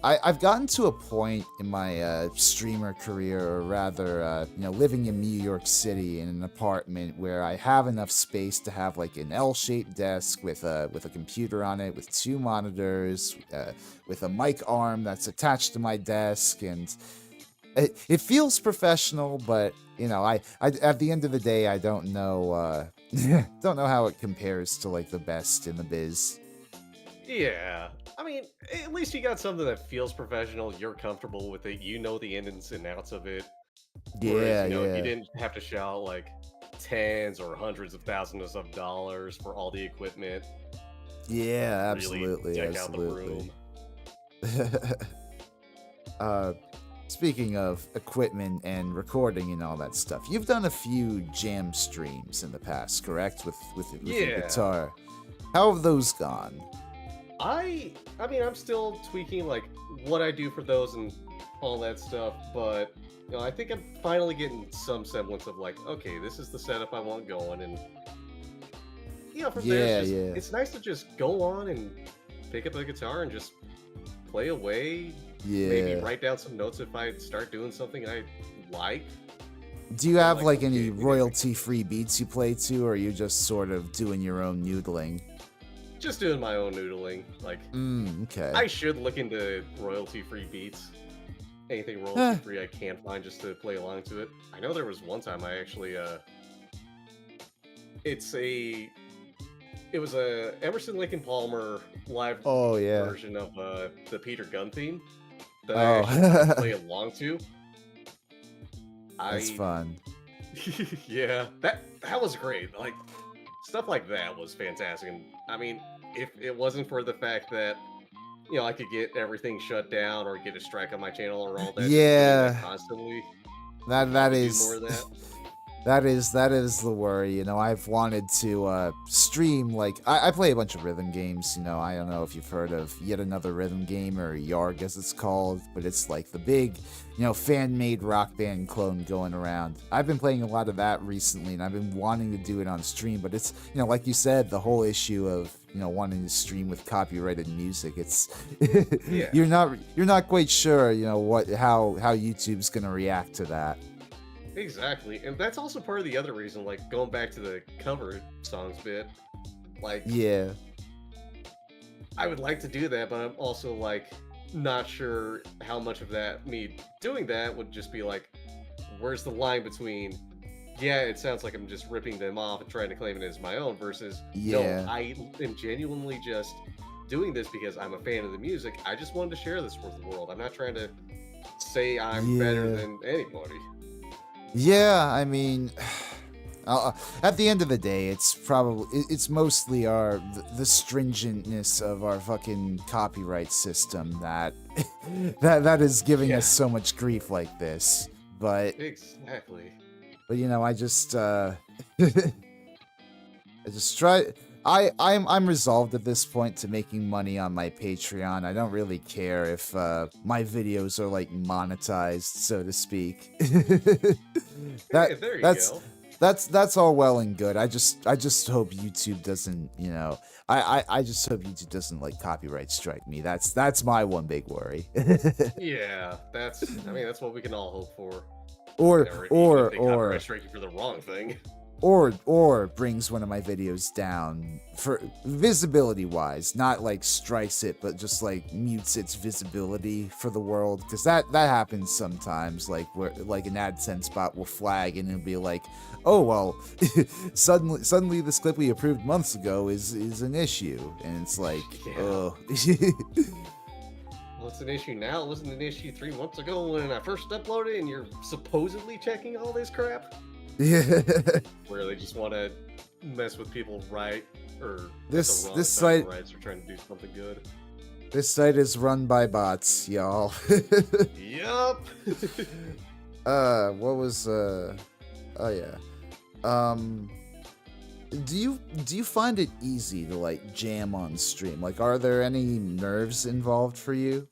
I've gotten to a point in my streamer career, or rather, living in New York City in an apartment where I have enough space to have like an L-shaped desk with a computer on it, with 2 monitors, with a mic arm that's attached to my desk, and it feels professional. But I at the end of the day, I don't know how it compares to like the best in the biz. Yeah. I mean, at least you got something that feels professional, you're comfortable with it, you know the ins and outs of it. Whereas, you didn't have to shell out like tens or hundreds of thousands of dollars for all the equipment. Yeah, absolutely. Really deck out the room. Speaking of equipment and recording and all that stuff, you've done a few jam streams in the past, correct? With your guitar. How have those gone? I mean, I'm still tweaking like what I do for those and all that stuff, but I think I'm finally getting some semblance of like, okay, this is the setup I want going, and from there, it's nice to just go on and pick up the guitar and just play away. Yeah. Maybe write down some notes if I start doing something I like. Do you have like any royalty-free beats you play to, or are you just sort of doing your own noodling? just doing my own noodling. Like, Okay. I should look into royalty-free beats. Anything royalty-free I can find just to play along to it. I know there was one time I actually, it was a Emerson Lake and Palmer live version of the Peter Gunn theme that I actually play along to. That's fun. Yeah, that was great. Like, stuff like that was fantastic. And I mean, if it wasn't for the fact that, you know, I could get everything shut down or get a strike on my channel or all that, yeah, constantly. that Do is more of that. that is the worry. You know, I've wanted to stream, like, I play a bunch of rhythm games. You know, I don't know if you've heard of Yet Another Rhythm Game, or Yarg as it's called, but it's like the big, you know, fan-made rock band clone going around. I've been playing a lot of that recently, and I've been wanting to do it on stream, but it's, you know, like you said, the whole issue of, you know, wanting to stream with copyrighted music. It's Yeah. you're not quite sure, you know, how YouTube's gonna react to that. Exactly, and that's also part of the other reason, like, going back to the cover songs bit, like, Yeah. I would like to do that, but I'm also, like, not sure how much of that, me doing that would just be like, where's the line between, yeah, it sounds like I'm just ripping them off and trying to claim it as my own, versus, Yeah. no, I am genuinely just doing this because I'm a fan of the music. I just wanted to share this with the world. I'm not trying to say I'm better than anybody. Yeah, I mean, at the end of the day, it's mostly the stringentness of our fucking copyright system that that is giving us so much grief like this. But exactly. But you know, I just try. I'm resolved at this point to making money on my Patreon. I don't really care if my videos are like monetized, so to speak. There you go. That's all well and good. I just hope YouTube doesn't, you know, I just hope YouTube doesn't like copyright strike me. That's my one big worry. Yeah, that's what we can all hope for. Or copyright strike you for the wrong thing. Or brings one of my videos down for visibility wise, not like strikes it, but just like mutes its visibility for the world, because that happens sometimes, like where like an AdSense bot will flag and it'll be like, oh well, suddenly this clip we approved months ago is an issue, and it's like, oh. Well, it's an issue now. It wasn't an issue 3 months ago when I first uploaded, and you're supposedly checking all this crap. Yeah. Where they just want to mess with people, right? Or this site rights are trying to do something good. This site is run by bots, y'all. Yup. What was oh yeah. Do you find it easy to like jam on stream? Like, are there any nerves involved for you?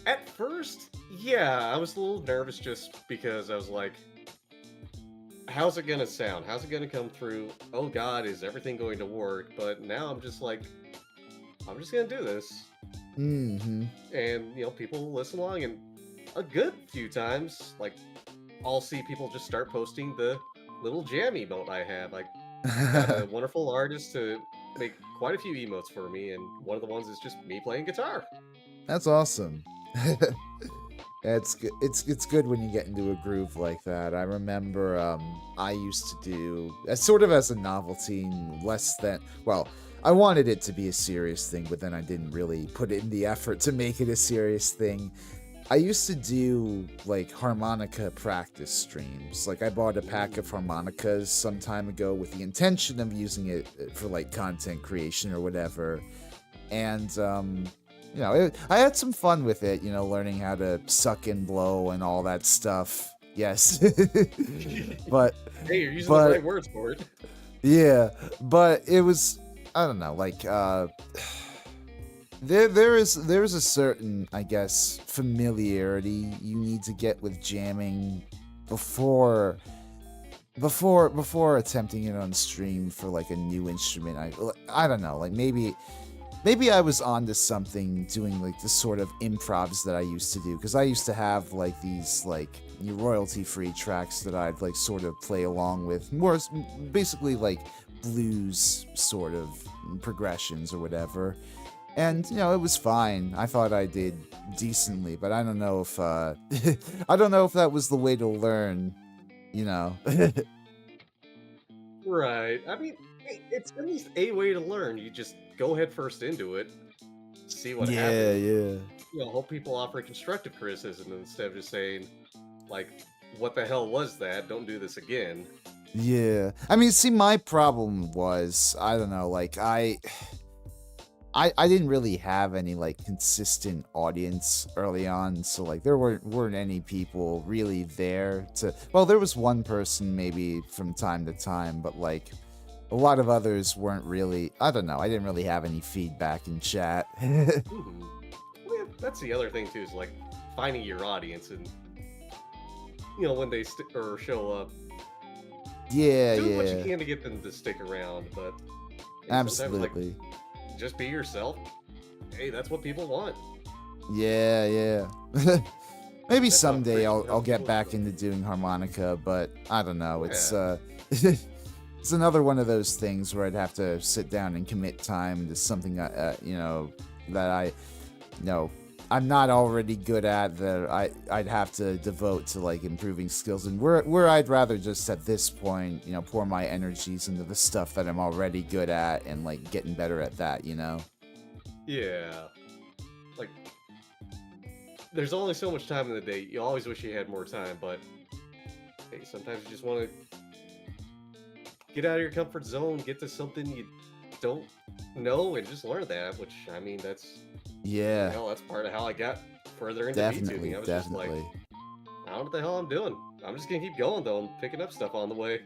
At first, yeah, I was a little nervous just because I was like, how's it gonna sound? How's it gonna come through? Oh God, is everything going to work? But now I'm just like, I'm just gonna do this. Mm-hmm. And, you know, people listen along, and a good few times, like, I'll see people just start posting the little jam emote I have. Like, got a wonderful artist to make quite a few emotes for me, and one of the ones is just me playing guitar. That's awesome. It's good when you get into a groove like that. I remember I used to do sort of as a novelty, less than, well, I wanted it to be a serious thing, but then I didn't really put in the effort to make it a serious thing. I used to do like harmonica practice streams. Like, I bought a pack of harmonicas some time ago with the intention of using it for like content creation or whatever. And you know, I had some fun with it, you know, learning how to suck and blow and all that stuff. Yes. But hey, you're using the right words for it. Yeah, but it was, I don't know, like there is a certain, I guess, familiarity you need to get with jamming before attempting it on stream for like a new instrument. I don't know, like maybe I was onto something doing like the sort of improvs that I used to do, because I used to have like these like royalty free tracks that I'd like sort of play along with, more basically like blues sort of progressions or whatever. And, it was fine. I thought I did decently, but I don't know if, I don't know if that was the way to learn, Right. I mean, it's at least a way to learn. You just go head first into it, see what Yeah, happens. yeah. Hope people offer constructive criticism instead of just saying, like, what the hell was that? Don't do this again. Yeah. I mean, see, my problem was, I don't know, like, I didn't really have any, like, consistent audience early on, so, like, there weren't any people really there to... Well, there was one person maybe from time to time, but, like, a lot of others weren't really... I don't know, I didn't really have any feedback in chat. Mhm. Yeah, that's the other thing, too, is, like, finding your audience and, when they show up, Yeah, do what you yeah. can to get them to stick around, but sometimes, like, Absolutely. just be yourself. Hey, that's what people want. Yeah, yeah. Maybe That's how someday Christians I'll help get people back grow. into doing harmonica, but I don't know. It's Yeah. it's another one of those things where I'd have to sit down and commit time to something that I I'm not already good at, that I'd have to devote to, like, improving skills, and where I'd rather just at this point, pour my energies into the stuff that I'm already good at and, like, getting better at that. Yeah. Like, there's only so much time in the day. You always wish you had more time, but hey, sometimes you just want to get out of your comfort zone, get to something you don't know, and just learn that. Which, I mean, that's Yeah, that's part of how I got further into definitely, VTubing. I was just like, definitely. I don't know what the hell I'm doing. I'm just gonna keep going though, and picking up stuff on the way.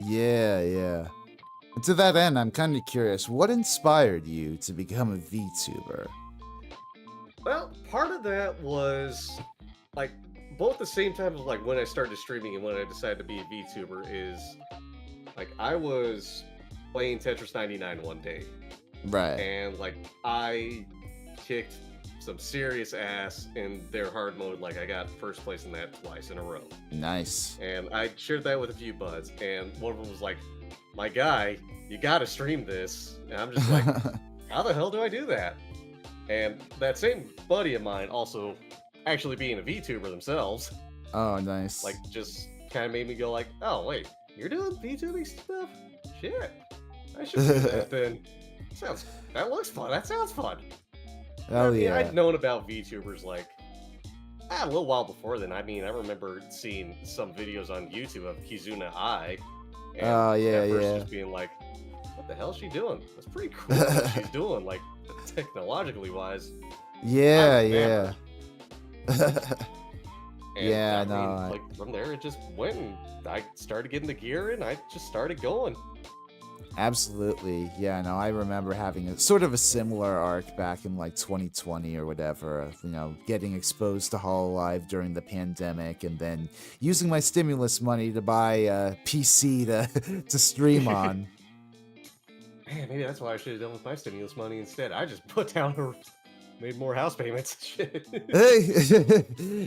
Yeah, yeah. And to that end, I'm kind of curious, what inspired you to become a VTuber? Well, part of that was like both the same time of like when I started streaming and when I decided to be a VTuber is like I was playing Tetris 99 one day Right. and like I kicked some serious ass in their hard mode. Like I got first place in that twice in a row. Nice. And I shared that with a few buds, and one of them was like, "My guy, you gotta stream this." And I'm just like, "How the hell do I do that?" And that same buddy of mine also actually being a VTuber themselves, Oh, nice. like just kind of made me go like, "Oh wait, you're doing VTubing stuff? Shit, I should do that then." That looks fun. That sounds fun. I Hell mean, yeah. I'd known about VTubers like a little while before then. I mean, I remember seeing some videos on YouTube of Kizuna Ai, and Oh, yeah, at first yeah. just being like, "What the hell is she doing? That's pretty cool what she's doing, like technologically wise." Yeah, I'm yeah. enamored. And Yeah, I no, mean, like from there it just went, and I started getting the gear, and I just started going. absolutely. Yeah, no, I remember having a sort of a similar arc back in, like, 2020 or whatever, getting exposed to Hololive during the pandemic and then using my stimulus money to buy a PC to stream on. Man, maybe that's what I should have done with my stimulus money instead. I just put down or made more house payments. Shit. Hey,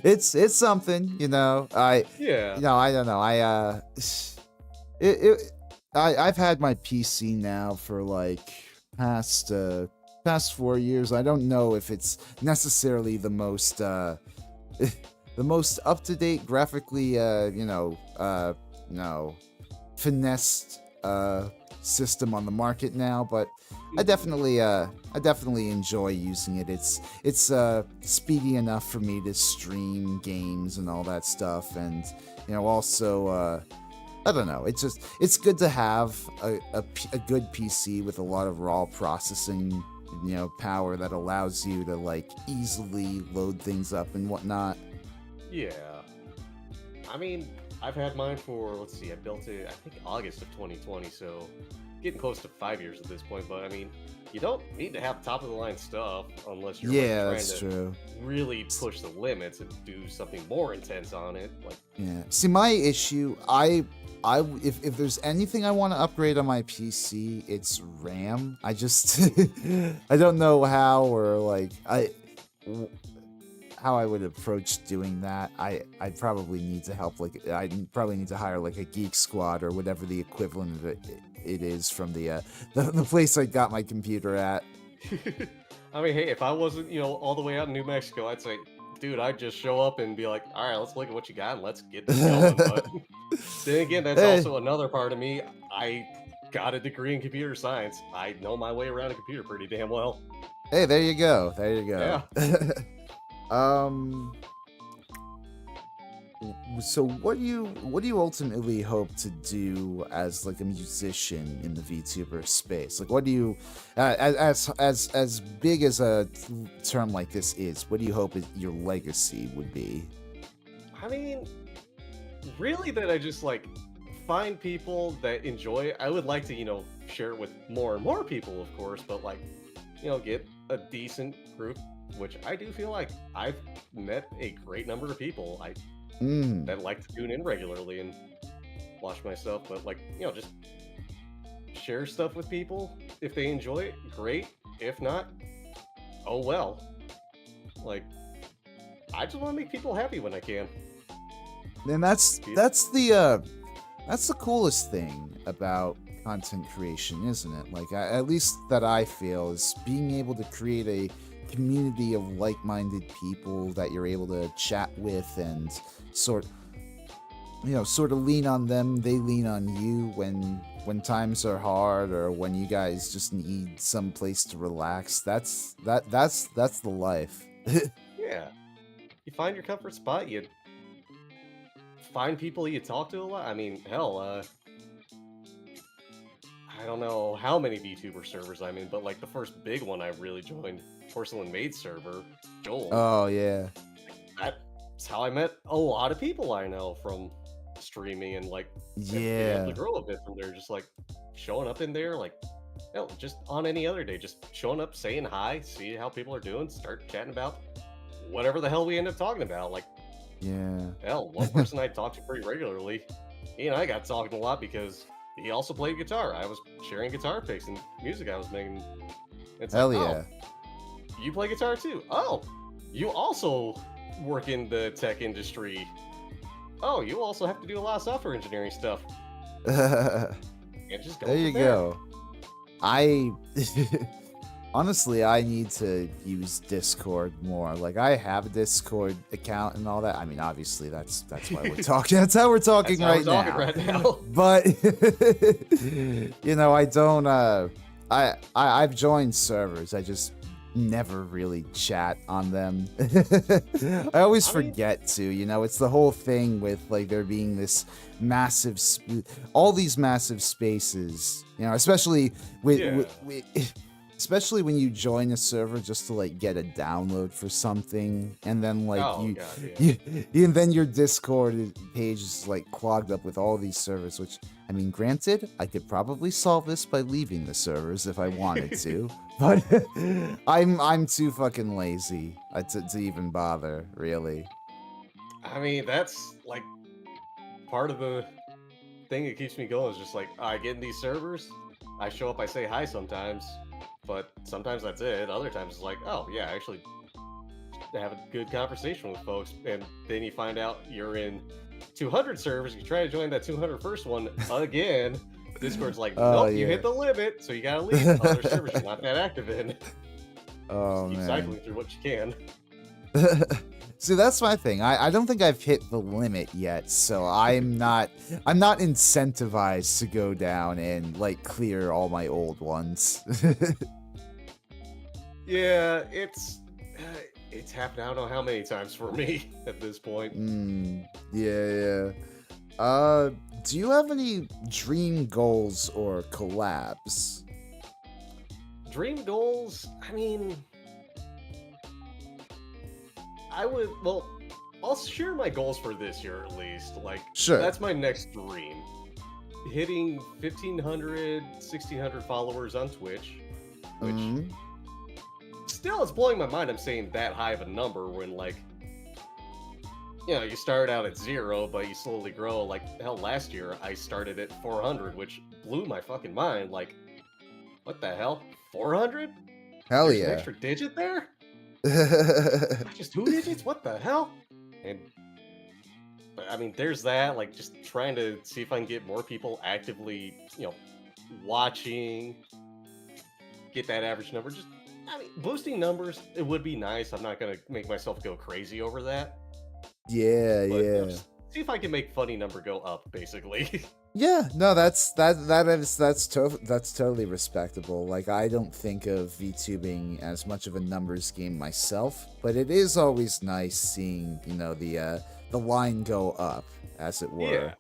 it's something, Yeah. I don't know. I've had my PC now for like past 4 years. I don't know if it's necessarily the most the most up to date graphically finessed system on the market now, but I definitely enjoy using it. It's speedy enough for me to stream games and all that stuff, and also I don't know. It's good to have a good PC with a lot of raw processing power that allows you to like easily load things up and whatnot. Yeah. I mean, I've had mine for, let's see, I built it, I think August of 2020, so getting close to 5 years at this point, but I mean, you don't need to have top of the line stuff unless you're Yeah, like, that's trying to true. really push the limits and do something more intense on it. Like, Yeah. See, my issue, if there's anything I want to upgrade on my PC, it's RAM. I just I don't know how or like how I would approach doing that. I'd probably need to help, like I'd probably need to hire like a Geek Squad or whatever the equivalent of it it is from the place I got my computer at. I mean, hey, if I wasn't, all the way out in New Mexico, I'd say, dude, I'd just show up and be like, all right, let's look at what you got and let's get this going. But then again, that's Hey. also another part of me. I got a degree in computer science. I know my way around a computer pretty damn well. Hey, there you go. There you go. Yeah. So what do you ultimately hope to do as like a musician in the VTuber space? Like, what do you, as big as a term like this is, what do you hope your legacy would be? I mean, really, that I just like find people that enjoy it. I would like to, share it with more and more people, of course, but like, get a decent group, which I do feel like I've met a great number of people that like to tune in regularly and watch my stuff, but like, just share stuff with people. If they enjoy it, great. If not, oh well. Like, I just want to make people happy when I can. And that's the coolest thing about content creation, isn't it? Like, at least that I feel, is being able to create a community of like-minded people that you're able to chat with and sort of lean on them, they lean on you when times are hard or when you guys just need some place to relax. That's the life. Yeah. You find your comfort spot, you find people you talk to a lot. I mean, hell, I don't know how many VTuber servers I'm in, but like the first big one I really joined, Porcelain Maid server, Joel. Oh yeah. That's how I met a lot of people I know from streaming and like being able to grow a bit from there. Just like showing up in there, like hell, just on any other day, just showing up, saying hi, see how people are doing, start chatting about whatever the hell we end up talking about. Like, hell, one person I talk to pretty regularly, he and I got talking a lot because he also played guitar. I was sharing guitar picks and music I was making. It's hell like, yeah. Oh, you play guitar too? Oh, you also work in the tech industry. Oh, you also have to do a lot of software engineering stuff. And just go there you go. Honestly, I need to use Discord more. Like, I have a Discord account and all that. I mean, obviously, that's why we're talking. That's how we're talking right now. But I don't. I've joined servers. I just never really chat on them. I always forget to. It's the whole thing with like there being this massive, all these massive spaces. Especially especially when you join a server just to like get a download for something, and then like and then your Discord page is like clogged up with all these servers. Which, I mean, granted, I could probably solve this by leaving the servers if I wanted to, but I'm too fucking lazy to even bother, really. I mean, that's like part of the thing that keeps me going. Is just like I get in these servers, I show up, I say hi sometimes. But sometimes that's it. Other times it's like, oh yeah, actually have a good conversation with folks. And then you find out you're in 200 servers. You try to join that 201st one again. Discord's like, nope, you hit the limit, so you gotta leave. Other servers you're not that active in. Oh, just keep cycling through what you can. See, that's my thing. I don't think I've hit the limit yet, so I'm not incentivized to go down and like clear all my old ones. Yeah, it's happened. I don't know how many times for me at this point. Yeah. Do you have any dream goals or collabs? Dream goals? I mean, I'll share my goals for this year at least. Like, sure. That's my next dream. Hitting 1,500, 1,600 followers on Twitch, which still is blowing my mind. I'm saying that high of a number when, like, you start out at 0, but you slowly grow. Like, hell, last year I started at 400, which blew my fucking mind. Like, what the hell? 400? Hell There's yeah. an extra digit there? Just 2 digits? What the hell? But I mean, there's that. Like, just trying to see if I can get more people actively, watching, get that average number. Just, I mean, boosting numbers, it would be nice. I'm not gonna make myself go crazy over that, Yeah, but yeah. just see if I can make funny number go up, basically. Yeah, no, that's totally respectable. Like, I don't think of VTubing as much of a numbers game myself, but it is always nice seeing, the line go up, as it were. Yeah.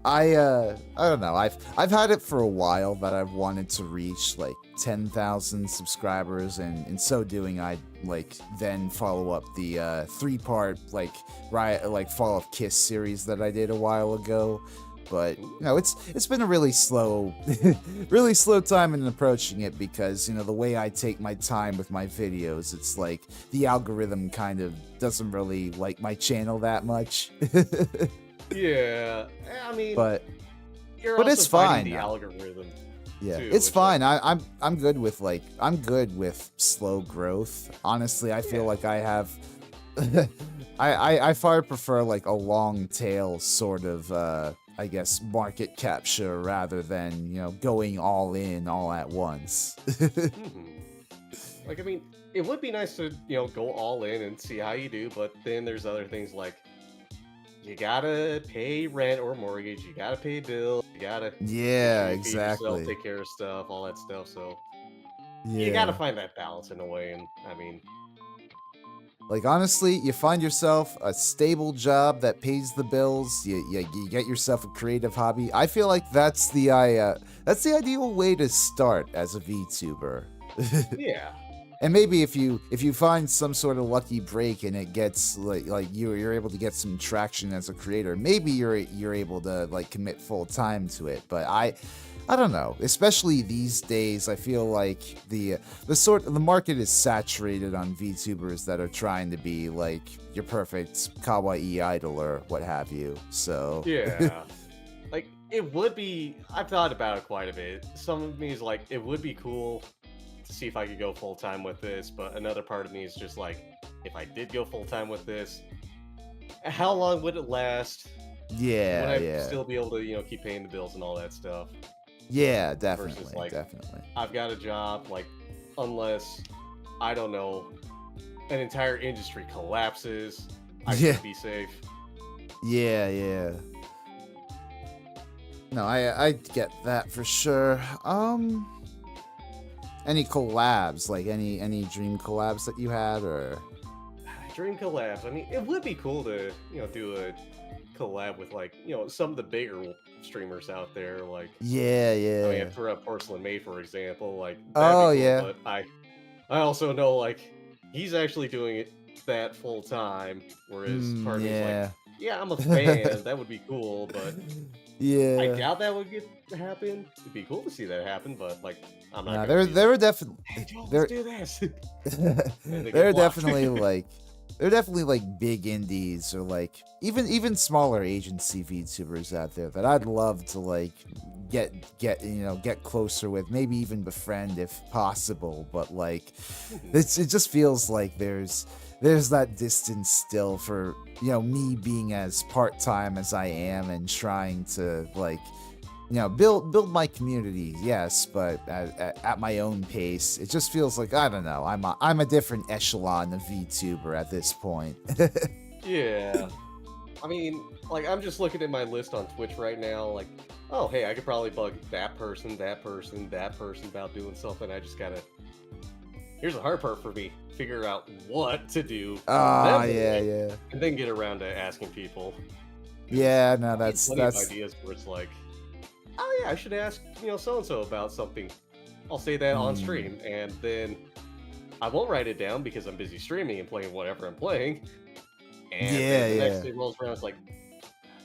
I don't know. I've had it for a while that I've wanted to reach like 10,000 subscribers, and in so doing, I'd like then follow up the 3-part Fall of Kiss series that I did a while ago. But it's been a really slow time in approaching it, because the way I take my time with my videos, it's like the algorithm kind of doesn't really like my channel that much. Yeah, I mean, but you're but also it's fine. fighting the algorithm. Yeah, too, it's which, fine. I'm good with I'm good with slow growth. Honestly, I feel like I have I far prefer like a long tail sort of I guess market capture rather than, going all in all at once. Like, I mean, it would be nice to, go all in and see how you do, but then there's other things like you gotta pay rent or mortgage, you gotta pay bills, you gotta Yeah, feed yourself, exactly. take care of stuff, all that stuff. So Yeah. you gotta find that balance in a way. And I mean, like, honestly, you find yourself a stable job that pays the bills. You get yourself a creative hobby. I feel like that's the ideal way to start as a VTuber. yeah. And maybe if you find some sort of lucky break and it gets like you're able to get some traction as a creator, maybe you're able to like commit full time to it. But I don't know. Especially these days, I feel like the market is saturated on VTubers that are trying to be like your perfect kawaii idol or what have you. So Yeah. Like, it would be, I've thought about it quite a bit. Some of me is like, it would be cool to see if I could go full-time with this, but another part of me is just like, if I did go full-time with this, how long would it last? yeah, Would I yeah. still be able to, keep paying the bills and all that stuff? Yeah, definitely, Versus, like, definitely. I've got a job, like, unless, I don't know, an entire industry collapses, I should be safe. Yeah, yeah. No, I get that for sure. Any collabs, like any dream collabs that you had, or Dream collabs. I mean, it would be cool to, do a collab with, like, some of the bigger streamers out there. Like, yeah, I mean, yeah. for a Porcelain Made, for example, like, that'd Oh, be cool, yeah. but I also know, like, he's actually doing it that full time, whereas part of me's yeah. like, yeah, I'm a fan, that would be cool, but I Yeah. doubt that would get to happen. It'd be cool to see that happen, but like, I'm not Nah, gonna be there like, were definitely hey, Joel, there let's do this. And they there are get blocked. definitely like big indies or like even smaller agency VTubers out there that I'd love to like get closer with, maybe even befriend if possible, but like it just feels like there's that distance still for me being as part-time as I am and trying to like build my community, yes, but at my own pace. It just feels like, I don't know, I'm a different echelon of VTuber at this point. Yeah. I mean, like, I'm just looking at my list on Twitch right now, like, oh, hey, I could probably bug that person about doing something. I just gotta... Here's the hard part for me. Figure out what to do. Yeah. And then get around to asking people. Yeah, no, that's Plenty of ideas where it's like, oh yeah, I should ask, so-and-so about something. I'll say that on stream, and then I won't write it down because I'm busy streaming and playing whatever I'm playing. And then the next day rolls around, it's like,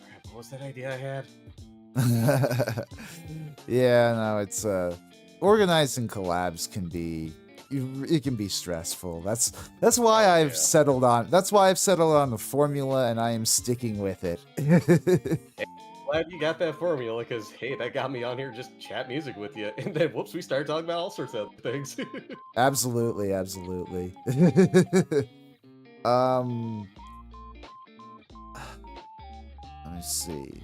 crap, what was that idea I had? Yeah, no, it's organizing collabs can be stressful. That's why I've settled on the formula, and I am sticking with it. Glad you got that formula, because hey, that got me on here just chat music with you, and then whoops, we started talking about all sorts of things. Absolutely. Let me see.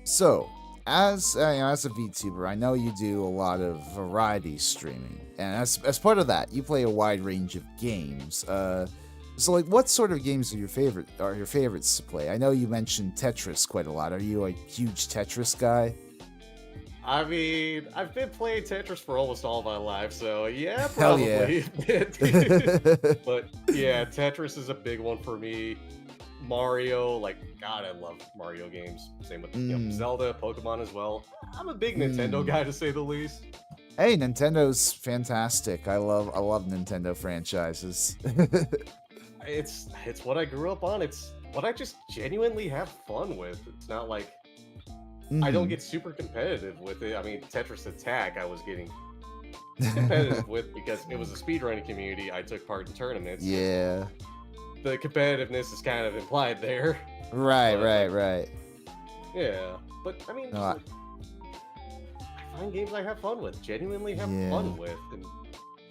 So, as a VTuber, I know you do a lot of variety streaming, and as part of that, you play a wide range of games. So like, what sort of games are your favorites to play? I know you mentioned Tetris quite a lot. Are you a huge Tetris guy? I mean, I've been playing Tetris for almost all my life, so yeah, Hell yeah. probably a bit. But yeah, Tetris is a big one for me. Mario, like, God, I love Mario games. Same with Zelda, Pokemon as well. I'm a big Nintendo guy, to say the least. Hey, Nintendo's fantastic. I love Nintendo franchises. It's what I grew up on. It's what I just genuinely have fun with. It's not like I don't get super competitive with it. I mean, Tetris Attack I was getting competitive with because it was a speedrunning community. I took part in tournaments. Yeah. The competitiveness is kind of implied there. Right. Yeah. But, I mean, I find games I have fun with, genuinely have fun with. And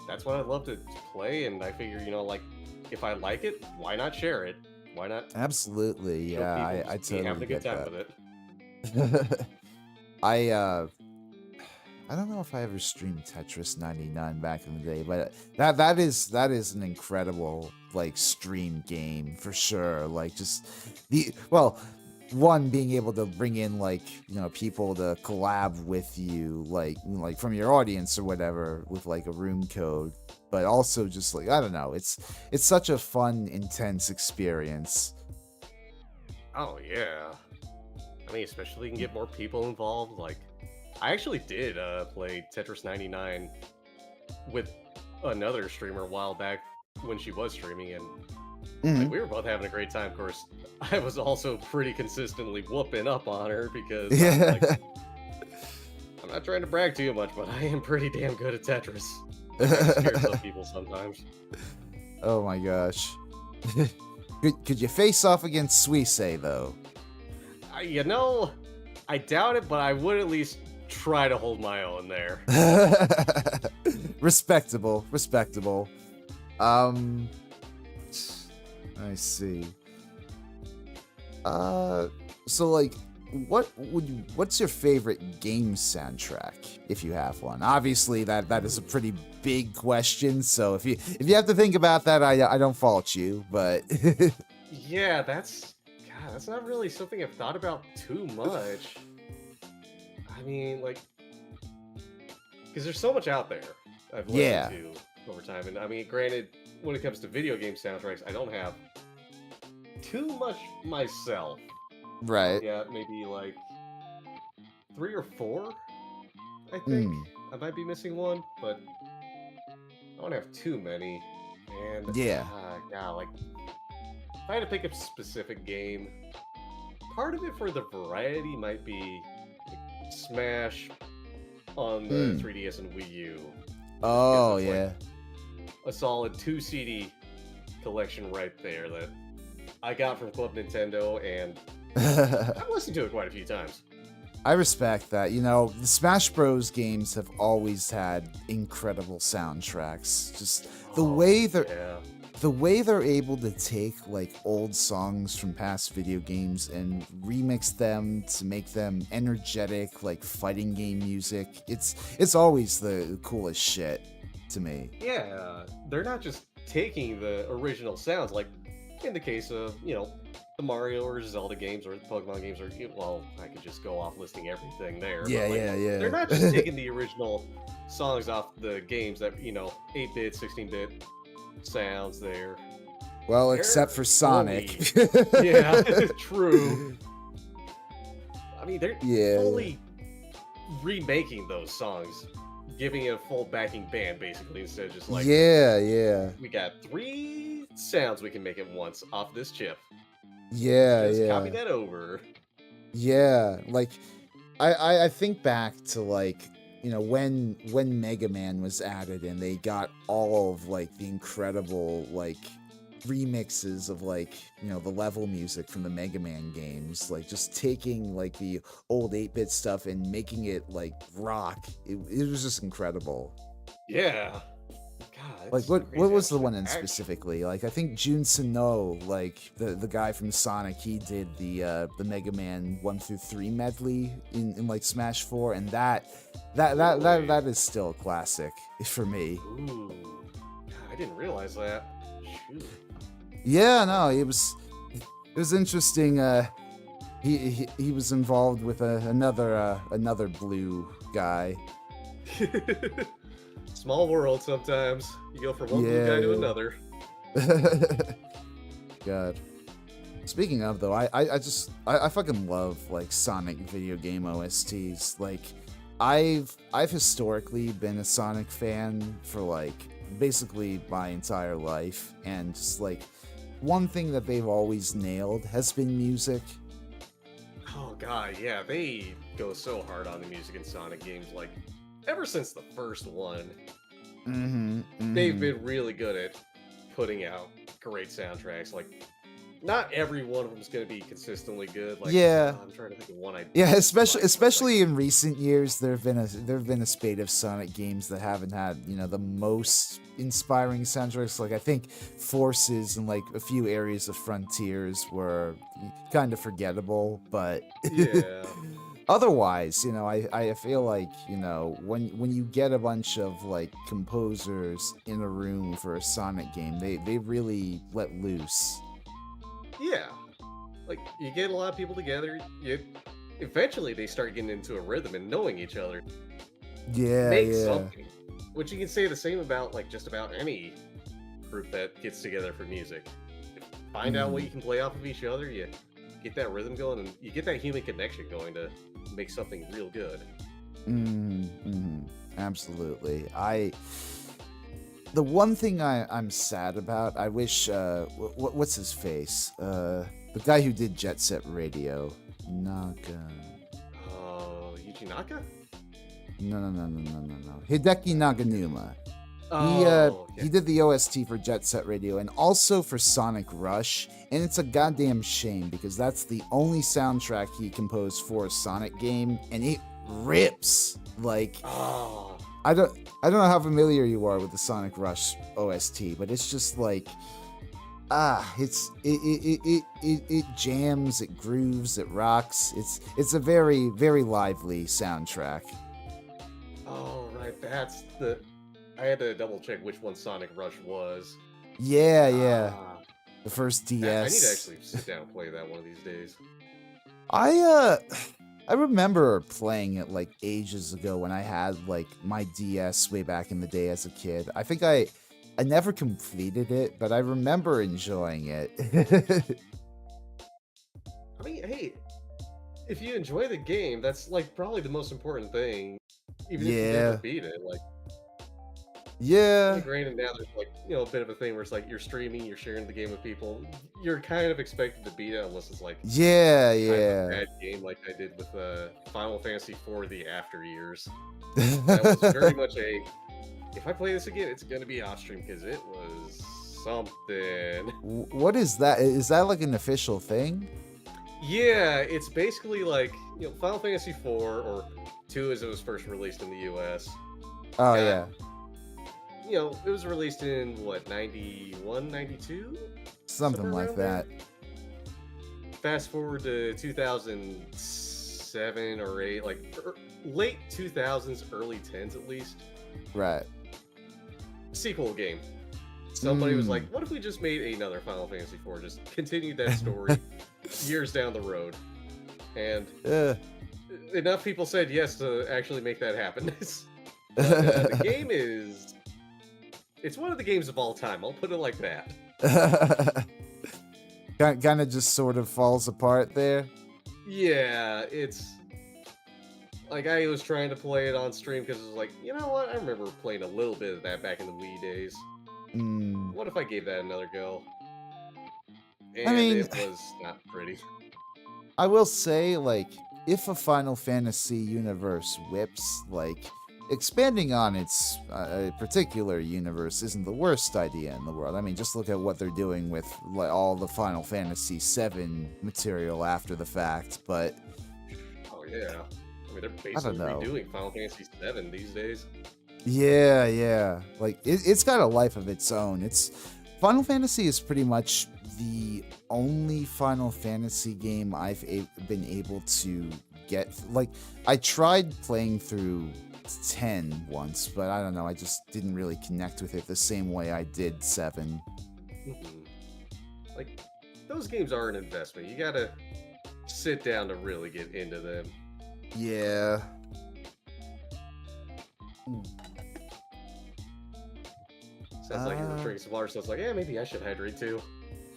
that's what I love to play. And I figure, like, if I like it, why not share it? Why not? Absolutely. Yeah, I totally having a good get time that. with it. I don't know if I ever streamed Tetris 99 back in the day, but that is an incredible like stream game for sure. Like just one being able to bring in like people to collab with you like from your audience or whatever with like a room code, but also just like I don't know, it's such a fun, intense experience. Oh yeah. I mean, especially you can get more people involved. Like, I actually did play Tetris 99 with another streamer a while back when she was streaming, and like, we were both having a great time. Of course, I was also pretty consistently whooping up on her because I'm not trying to brag too much, but I am pretty damn good at Tetris. I scare some people sometimes. Oh my gosh. Could you face off against Suisse, though? I doubt it, but I would at least try to hold my own there. Respectable. I see. So like, what's your favorite game soundtrack, if you have one? Obviously, that is a pretty big question. So if you have to think about that, I don't fault you. But yeah, that's not really something I've thought about too much. I mean, like, because there's so much out there I've listened to over time, and I mean, granted, when it comes to video game soundtracks, I don't have too much myself. Right. Yeah, maybe like 3 or 4, I think. I might be missing one, but I don't have too many. And like, if I had to pick a specific game, part of it for the variety might be like Smash on the 3DS and Wii U. Oh yeah. Like a solid 2 CD collection right there that I got from Club Nintendo, and I've listened to it quite a few times. I respect that. The Smash Bros. Games have always had incredible soundtracks. Just the way they're able to take like old songs from past video games and remix them to make them energetic, like fighting game music. It's always the coolest shit to me. Yeah, they're not just taking the original sounds, like in the case of, the Mario or Zelda games or the Pokemon games, or, well, I could just go off listing everything there. Yeah. They're not just taking the original songs off the games that, 8-bit, 16-bit sounds there. Well, except for Sonic. Yeah, true. I mean, they're fully remaking those songs, giving it a full backing band, basically, instead of just like, we got 3 sounds we can make at once off this chip. Just copy that over. Yeah, like, I think back to, like, when Mega Man was added and they got all of, like, the incredible, like, remixes of, like, the level music from the Mega Man games, like, just taking, like, the old 8-bit stuff and making it, like, rock. It was just incredible. Yeah. Like, It's what crazy how was the much one in action. specifically? Like, I think Jun Sano, like the guy from Sonic, he did the Mega Man 1 through 3 medley in like Smash 4, and that Really? is still a classic for me. Ooh. God, I didn't realize that. Shoot. Yeah, no, it was interesting. He was involved with another blue guy. Small world sometimes. You go from one blue Yeah, guy to yeah. another. God. Speaking of though, I fucking love like Sonic video game OSTs. Like I've historically been a Sonic fan for like basically my entire life, and just like one thing that they've always nailed has been music. Oh god, yeah, they go so hard on the music in Sonic games. Like, ever since the first one, Mm-hmm. they've Mm-hmm. been really good at putting out great soundtracks. Like, not every one of them's gonna be consistently good. Like, Yeah. I'm trying to think of one I Yeah, especially dislike, but like, especially in recent years, there have been a spate of Sonic games that haven't had the most inspiring soundtracks. Like I think Forces and like a few areas of Frontiers were kind of forgettable, but yeah, otherwise, I feel like when you get a bunch of like composers in a room for a Sonic game, they really let loose. yeah. Like, you get a lot of people together. You eventually they start getting into a rhythm and knowing each other. Yeah, Make yeah. something. Which you can say the same about like just about any group that gets together for music. Find out what Mm. you can play off of each other, you get that rhythm going, and you get that human connection going to make something real good. Mm-hmm. Absolutely. The one thing I'm sad about, I wish what's his face? The guy who did Jet Set Radio. Naga. Oh, Yuji Naka? No. Hideki Naganuma. Oh, He yeah. did the OST for Jet Set Radio and also for Sonic Rush, and it's a goddamn shame because that's the only soundtrack he composed for a Sonic game, and it rips. Like Oh, I don't know how familiar you are with the Sonic Rush OST, but it's just like it jams, it grooves, it rocks. It's a very very lively soundtrack. oh, right. That's the. I had to double check which one Sonic Rush was. Yeah. Ah, The first I need to DS. actually sit down and play that one of these days. I uh I remember playing it like ages ago when I had like my DS way back in the day as a kid. I think I never completed it, but I remember enjoying it. I mean, hey, if you enjoy the game, that's like probably the most important thing. Even if you never Yeah. beat it, like, Yeah. granted now there's like a bit of a thing where it's like you're streaming, you're sharing the game with people. You're kind of expected to beat it unless it's like Yeah, kind of a yeah. bad game, like I did with Final Fantasy IV: The After Years. That was very much a. If I play this again, it's gonna be off stream because it was something. What is that? Is that like an official thing? Yeah, it's basically like Final Fantasy IV or 2 as it was first released in the U.S. Oh Got yeah. it was released in what 91, 92, Something somewhere like around that. there. Fast forward to 2007 or 8, like late 2000s, early 10s at least. Right. Sequel game. Somebody was like, Mm. "What if we just made another Final Fantasy IV? Just continued that story years down the road." And Uh. enough people said yes to actually make that happen. But the game it's one of the games of all time. I'll put it like that. Kind of just sort of falls apart there. Yeah, it's like I was trying to play it on stream because it was like, you know what? I remember playing a little bit of that back in the Wii days. Mm. What if I gave that another go? I And mean, it was not pretty. I will say, like, if a Final Fantasy universe whips, like, expanding on its particular universe isn't the worst idea in the world. I mean, just look at what they're doing with like, all the Final Fantasy VII material after the fact, but Oh yeah. I mean, they're I basically don't know. redoing Final Fantasy VII these days. Yeah, yeah. Like it's got a life of its own. It's Final Fantasy is pretty much the only Final Fantasy game I've been able to get. Like I tried playing through 10 once, but I don't know. I just didn't really connect with it the same way I did 7. Mhm. Like, those games are an investment. You gotta sit down to really get into them. Yeah. Sounds like you're drinking some water, so it's like, yeah, maybe I should hydrate too.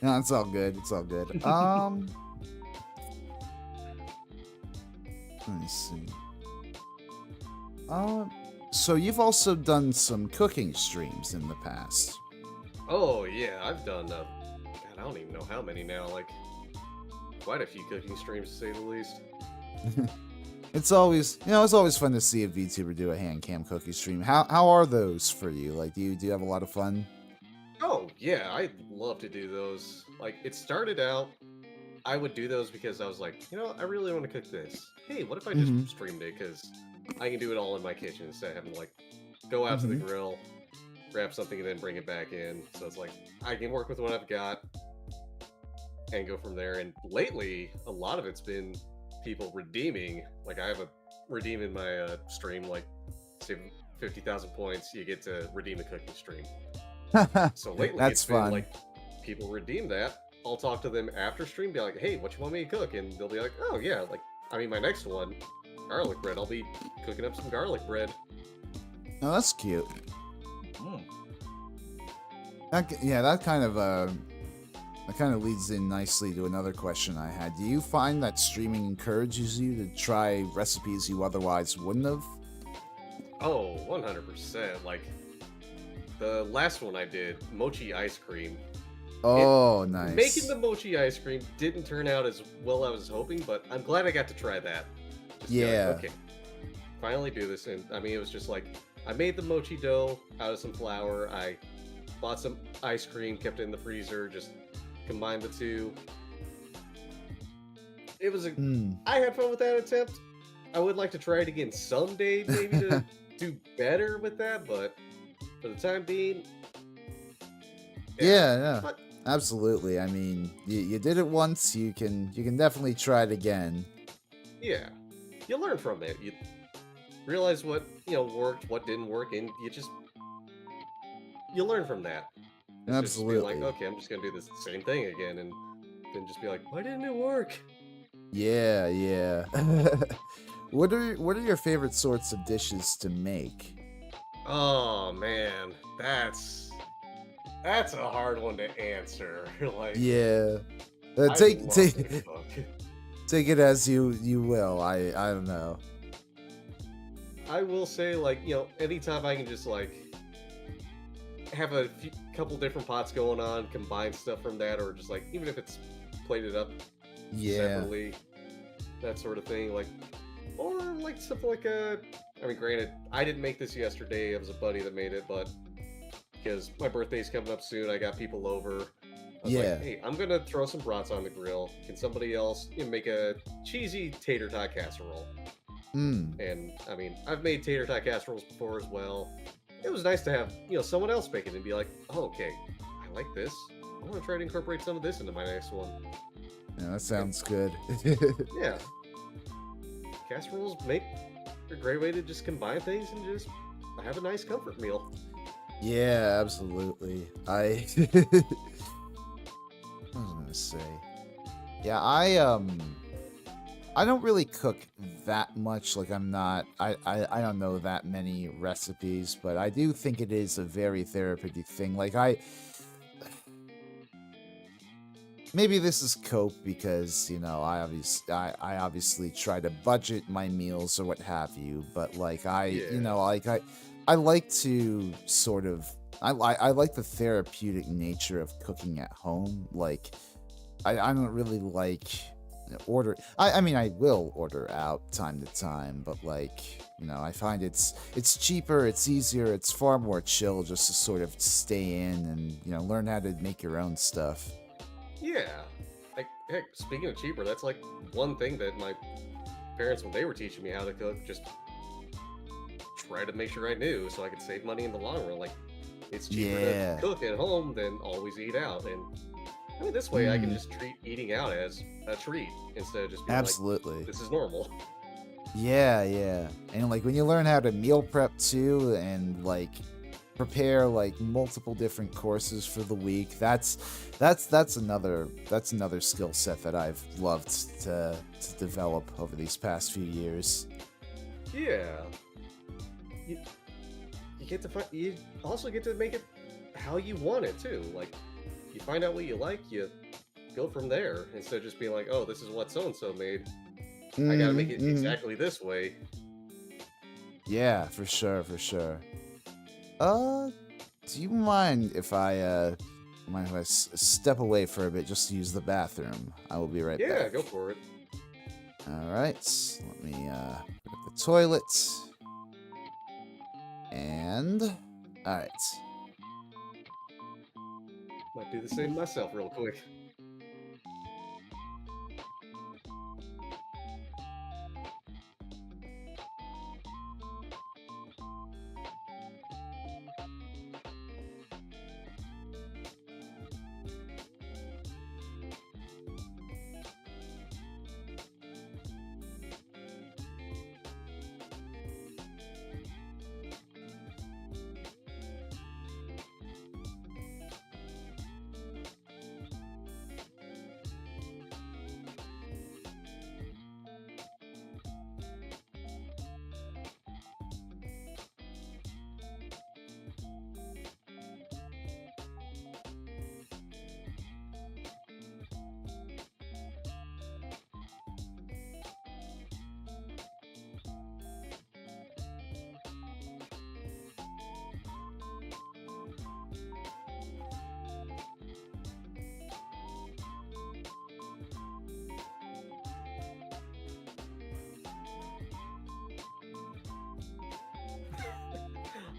No, it's all good. It's all good. Let me see. So you've also done some cooking streams in the past. Oh yeah, I've done. God, I don't even know how many now. Like, quite a few cooking streams to say the least. It's always, it's always fun to see a VTuber do a hand cam cookie stream. How are those for you? Like, do you have a lot of fun? Oh yeah, I love to do those. Like, it started out, I would do those because I was like, I really want to cook this. Hey, what if I just streamed it? Because I can do it all in my kitchen instead of having to like go out to the grill, grab something, and then bring it back in. So it's like I can work with what I've got and go from there. And lately, a lot of it's been people redeeming. Like I have a redeem in my stream, like save 50,000 points, you get to redeem a cooking stream. So lately That's it's been fun. like people redeem that. I'll talk to them after stream, be like, hey, what you want me to cook? And they'll be like, oh yeah, like my next one, garlic bread. I'll be cooking up some garlic bread. Oh, that's cute. Mm. That kind of leads in nicely to another question I had. Do you find that streaming encourages you to try recipes you otherwise wouldn't have? Oh, 100%. Like the last one I did, mochi ice cream. Oh, nice. Making the mochi ice cream didn't turn out as well as I was hoping, but I'm glad I got to try that. Just yeah. Okay. Finally do this, and it was just like I made the mochi dough out of some flour. I bought some ice cream, kept it in the freezer, just combined the two. It was I had fun with that attempt. I would like to try it again someday, maybe to do better with that, but for the time being, yeah. But, absolutely. I mean, you did it once. You can definitely try it again. Yeah, you learn from it. You realize what worked, what didn't work, and you learn from that. It's Absolutely. Just be like, okay, I'm just gonna do this same thing again, and then just be like, why didn't it work? Yeah. What are your favorite sorts of dishes to make? Oh man, that's a hard one to answer. Like, yeah, I take love to cook. Take it as you will. I don't know. I will say, like, anytime I can just like have a couple different pots going on, combine stuff from that, or just like even if it's plated up separately, that sort of thing. Like, or like something like granted, I didn't make this yesterday. It was a buddy that made it, but because my birthday's coming up soon, I got people over. I was like, hey, I'm gonna throw some brats on the grill. Can somebody else make a cheesy tater tot casserole? And I've made tater tot casseroles before as well. It was nice to have someone else make it and be like, oh, okay, I like this. I want to try to incorporate some of this into my next one. Yeah, that sounds good. Yeah, casseroles are a great way to just combine things and just have a nice comfort meal. Yeah, absolutely. I was gonna say, yeah, I don't really cook that much. Like I don't know that many recipes, but I do think it is a very therapeutic thing. Like maybe this is cope because I obviously try to budget my meals or what have you, but like I like to sort of I like the therapeutic nature of cooking at home. Like I don't really like order. I mean, I will order out time to time, but like I find it's cheaper, it's easier, it's far more chill just to sort of stay in and learn how to make your own stuff. Yeah, like heck, speaking of cheaper, that's like one thing that my parents, when they were teaching me how to cook, just try to make sure I knew so I could save money in the long run. Like, it's cheaper Yeah. to cook at home than always eat out. And I mean, this way I can just treat eating out as a treat instead of just being Absolutely. like, this is normal. Yeah, yeah. And like when you learn how to meal prep too and like prepare like multiple different courses for the week, that's another skill set that I've loved to develop over these past few years. Yeah. You get to you also get to make it how you want it too. Like, you find out what you like, you go from there instead of just being like, oh, this is what so and so made. I gotta make it exactly this way. Yeah, for sure, for sure. Do you mind if I step away for a bit just to use the bathroom? I will be right back. Yeah, go for it. All right, let me put up the toilet. And all right. Might do the same myself real quick.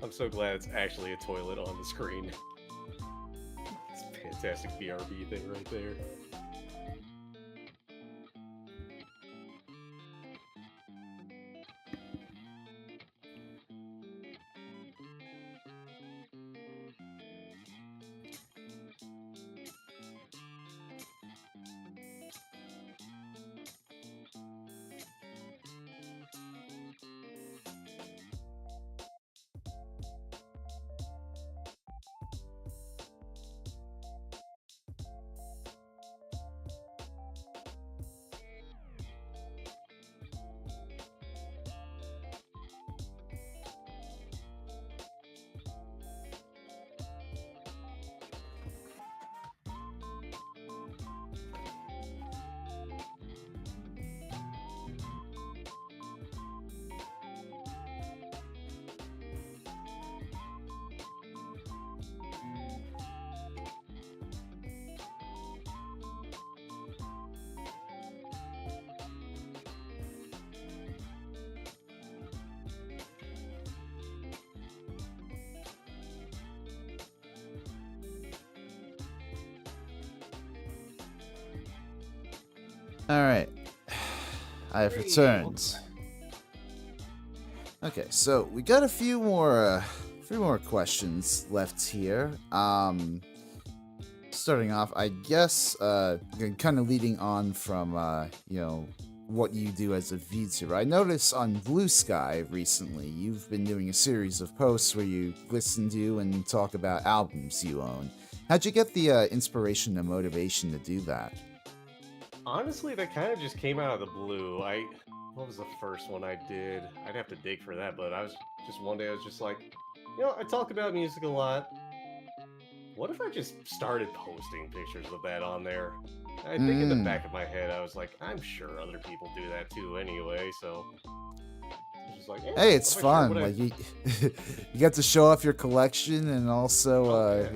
I'm so glad it's actually a toilet on the screen. It's a fantastic BRB thing right there. All right, I have returned. Okay, so we got a few more questions left here. Starting off, I guess, kind of leading on from what you do as a VTuber. I noticed on BlueSky recently you've been doing a series of posts where you listen to and talk about albums you own. How'd you get the inspiration and motivation to do that? Honestly, that kind of just came out of the blue. What was the first one I did? I'd have to dig for that, but one day I was just like, I talk about music a lot. What if I just started posting pictures of that on there? I think in the back of my head, I was like, I'm sure other people do that too anyway, so... I was just like, hey, it's fun. Like you get to show off your collection and also,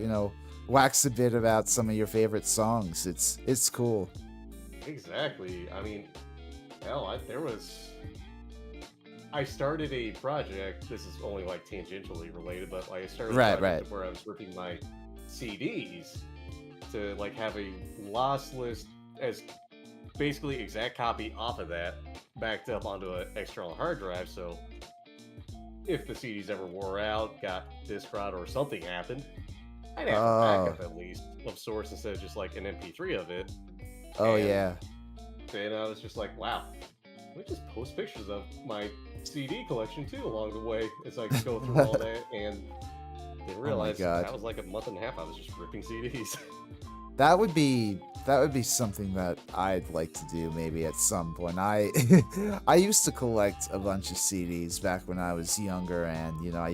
wax a bit about some of your favorite songs. It's cool. Exactly. I mean, hell, I started a project. This is only like tangentially related, but like I started a project where I was ripping my CDs to like have a lossless as basically exact copy off of that backed up onto an external hard drive. So if the CDs ever wore out, got disc rot, or something happened, I'd have a Oh, backup at least of sorts instead of just like an MP3 of it. oh And yeah. then I was just like, wow, let me just post pictures of my CD collection too along the way as I go through all that, and didn't Oh my realize god. that was like a month and a half I was just ripping CDs. That would be something that I'd like to do maybe at some point. I used to collect a bunch of CDs back when I was younger, and I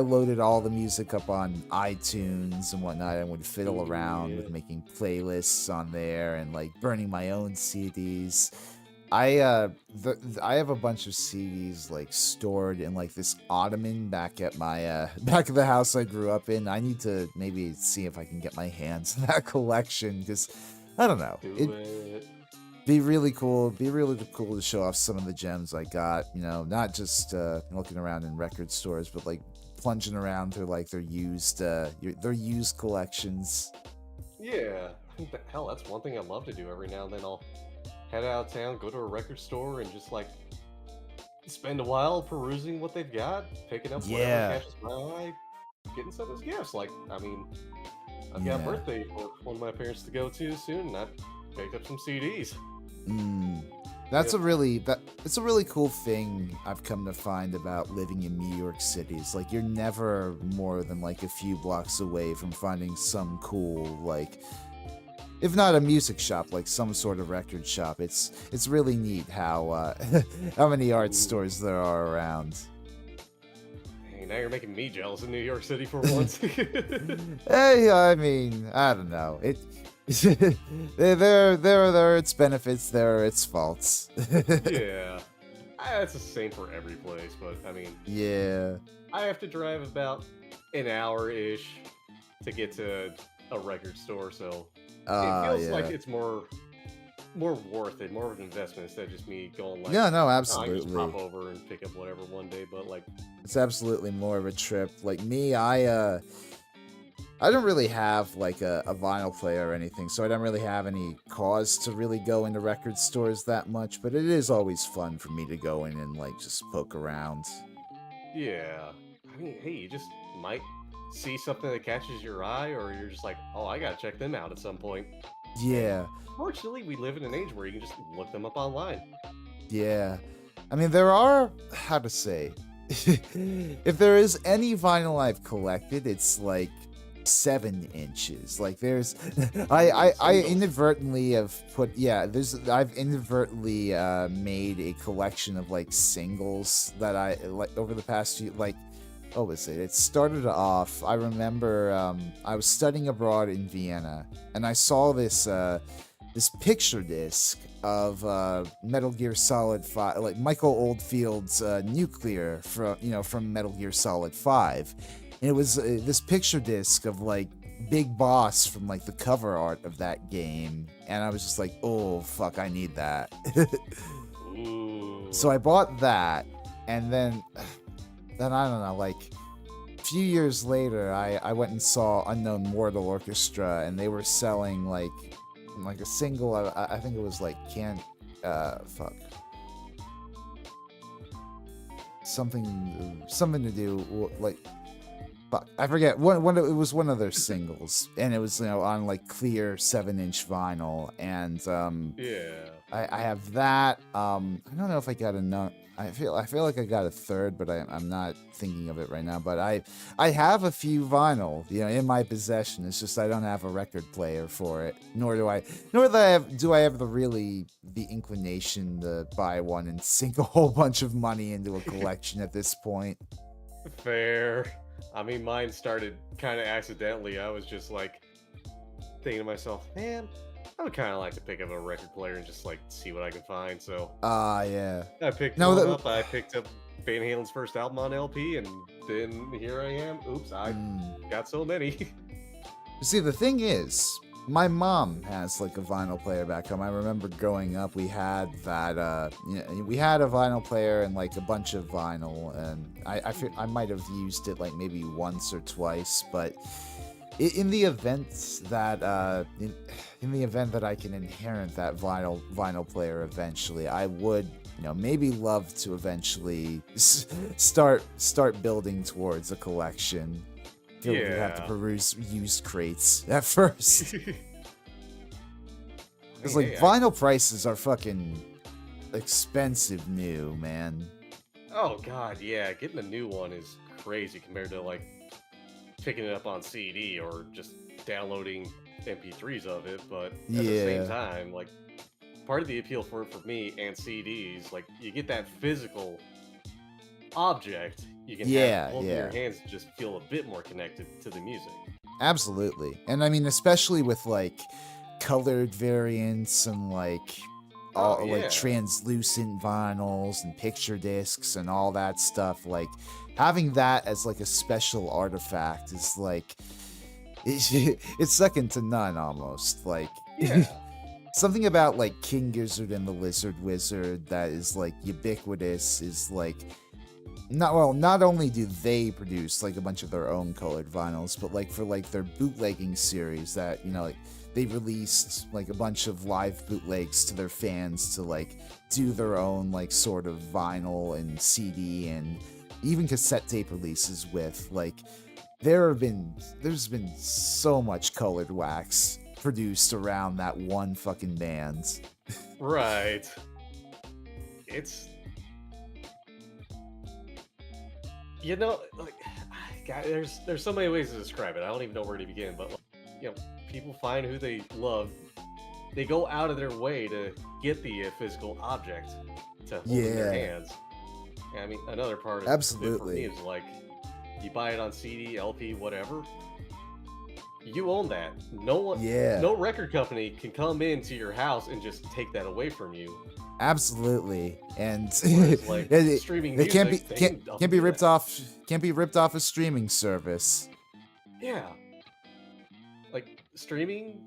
loaded all the music up on iTunes and whatnot, and would fiddle Ooh, around yeah. with making playlists on there and like burning my own CDs. I have a bunch of CDs like stored in like this ottoman back at my back at the house I grew up in. I need to maybe see if I can get my hands on that collection, because I don't know. Do It'd it. be really cool. It'd be really cool to show off some of the gems I got. You know, not just looking around in record stores, but like plunging around through like their used collections. Yeah, I think hell, that's one thing I love to do every now and then. I'll head out of town, go to a record store, and just like spend a while perusing what they've got, picking up whatever Yeah, catches my eye, getting some as gifts. Like, I mean, I've got a yeah. birthday for one of my parents to go to soon, and I picked up some CDs. Mm. Yep. It's a really cool thing I've come to find about living in New York City. It's like you're never more than like a few blocks away from finding some cool, like, if not a music shop, like some sort of record shop. It's really neat how how many art Ooh, stores there are around. hey, now you're making me jealous in New York City for once. Hey, I mean, I don't know. It there are its benefits, there are its faults. Yeah, it's the same for every place, but I mean, Yeah. I have to drive about an hour-ish to get to a record store, so it feels like Yeah. it's more worth it, more of an investment instead of just me going like, Yeah, no, oh, I can just pop absolutely. over and pick up whatever one day. But like, It's absolutely more of a trip. Like me, I don't really have like a vinyl player or anything, so I don't really have any cause to really go into record stores that much, but it is always fun for me to go in and like just poke around. yeah, I mean, hey, you just might see something that catches your eye, or you're just like, oh, I gotta check them out at some point. And Yeah, fortunately, we live in an age where you can just look them up online. yeah. I mean, there are, how to say, if there is any vinyl I've collected, it's like 7 inches. Like there's, Ooh, I singles. inadvertently have put, yeah, I've inadvertently made a collection of like singles that I like over the past few, like, what was it? It started off, I remember, I was studying abroad in Vienna, and I saw this picture disc of Metal Gear Solid 5, like Michael Oldfield's Nuclear from Metal Gear Solid 5. And it was this picture disc of like Big Boss from like the cover art of that game, and I was just like, "Oh fuck, I need that." So Ooh. I bought that, and then I don't know, like a few years later, I went and saw Unknown Mortal Orchestra, and they were selling like a single. I think it was like fuck, something to do like, fuck, I forget. It was one of their singles, and it was on like clear 7-inch vinyl, and Yeah. I have that. I don't know if I got enough. I feel like I got a third, but I'm not thinking of it right now. But I have a few vinyl, in my possession. It's just I don't have a record player for it, nor do I have the inclination to buy one and sink a whole bunch of money into a collection at this point. Fair. I mean, mine started kind of accidentally. I was just like thinking to myself, man, I would kind of like to pick up a record player and just like see what I can find. So Yeah. I picked No, one up. I picked up Van Halen's first album on LP, and then here I am. Oops, I mm. got so many. See, the thing is, my mom has like a vinyl player back home. I remember growing up, we had that. We had a vinyl player and like a bunch of vinyl, and I might have used it like maybe once or twice. But in the event that in the event that I can inherit that vinyl player eventually, I would maybe love to eventually start building towards a collection. Feel like we have to peruse used crates at first. Because vinyl prices are fucking expensive new, man. Oh god, yeah, getting a new one is crazy compared to like picking it up on CD or just downloading MP3s of it. But at the same time, like part of the appeal for it for me and CDs, like you get that physical object you can have in your hands and just feel a bit more connected to the music. Absolutely. And I mean, especially with like colored variants and like like translucent vinyls and picture discs and all that stuff, like having that as like a special artifact is like it's second to none almost. Like something about like King Gizzard and the Lizard Wizard that is like ubiquitous is like not only do they produce like a bunch of their own colored vinyls, but like for like their bootlegging series that, like they released like a bunch of live bootlegs to their fans to like do their own like sort of vinyl and CD and even cassette tape releases with. Like there's been so much colored wax produced around that one fucking band. Right. It's like God, there's so many ways to describe it. I don't even know where to begin, but like, people find who they love. They go out of their way to get the physical object to hold in their hands. And, I mean, another part of it for me is like, you buy it on CD, LP, whatever. You own that. No record company can come into your house and just take that away from you. Absolutely, and like streaming they music, can't be ripped off. Can't be ripped off a streaming service. Yeah, like streaming,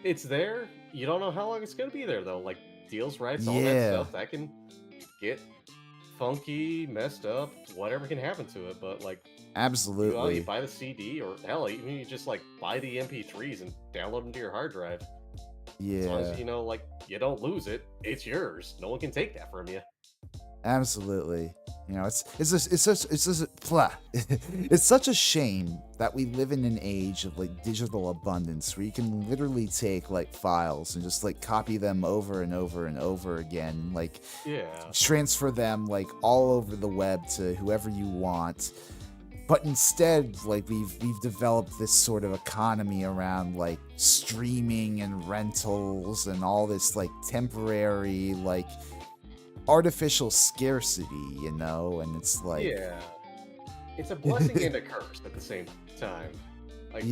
it's there. You don't know how long it's gonna be there though. Like deals, rights, all that stuff that can get funky, messed up. Whatever can happen to it, but like absolutely, you buy the CD or hell, even you just like buy the MP3s and download them to your hard drive. As long as like you don't lose it, it's yours. No one can take that from you. Absolutely. It's such a shame that we live in an age of like digital abundance where you can literally take like files and just like copy them over and over and over again, like transfer them like all over the web to whoever you want. But instead, like we've developed this sort of economy around like streaming and rentals and all this like temporary like artificial scarcity, and it's like it's a blessing and a curse at the same time. Like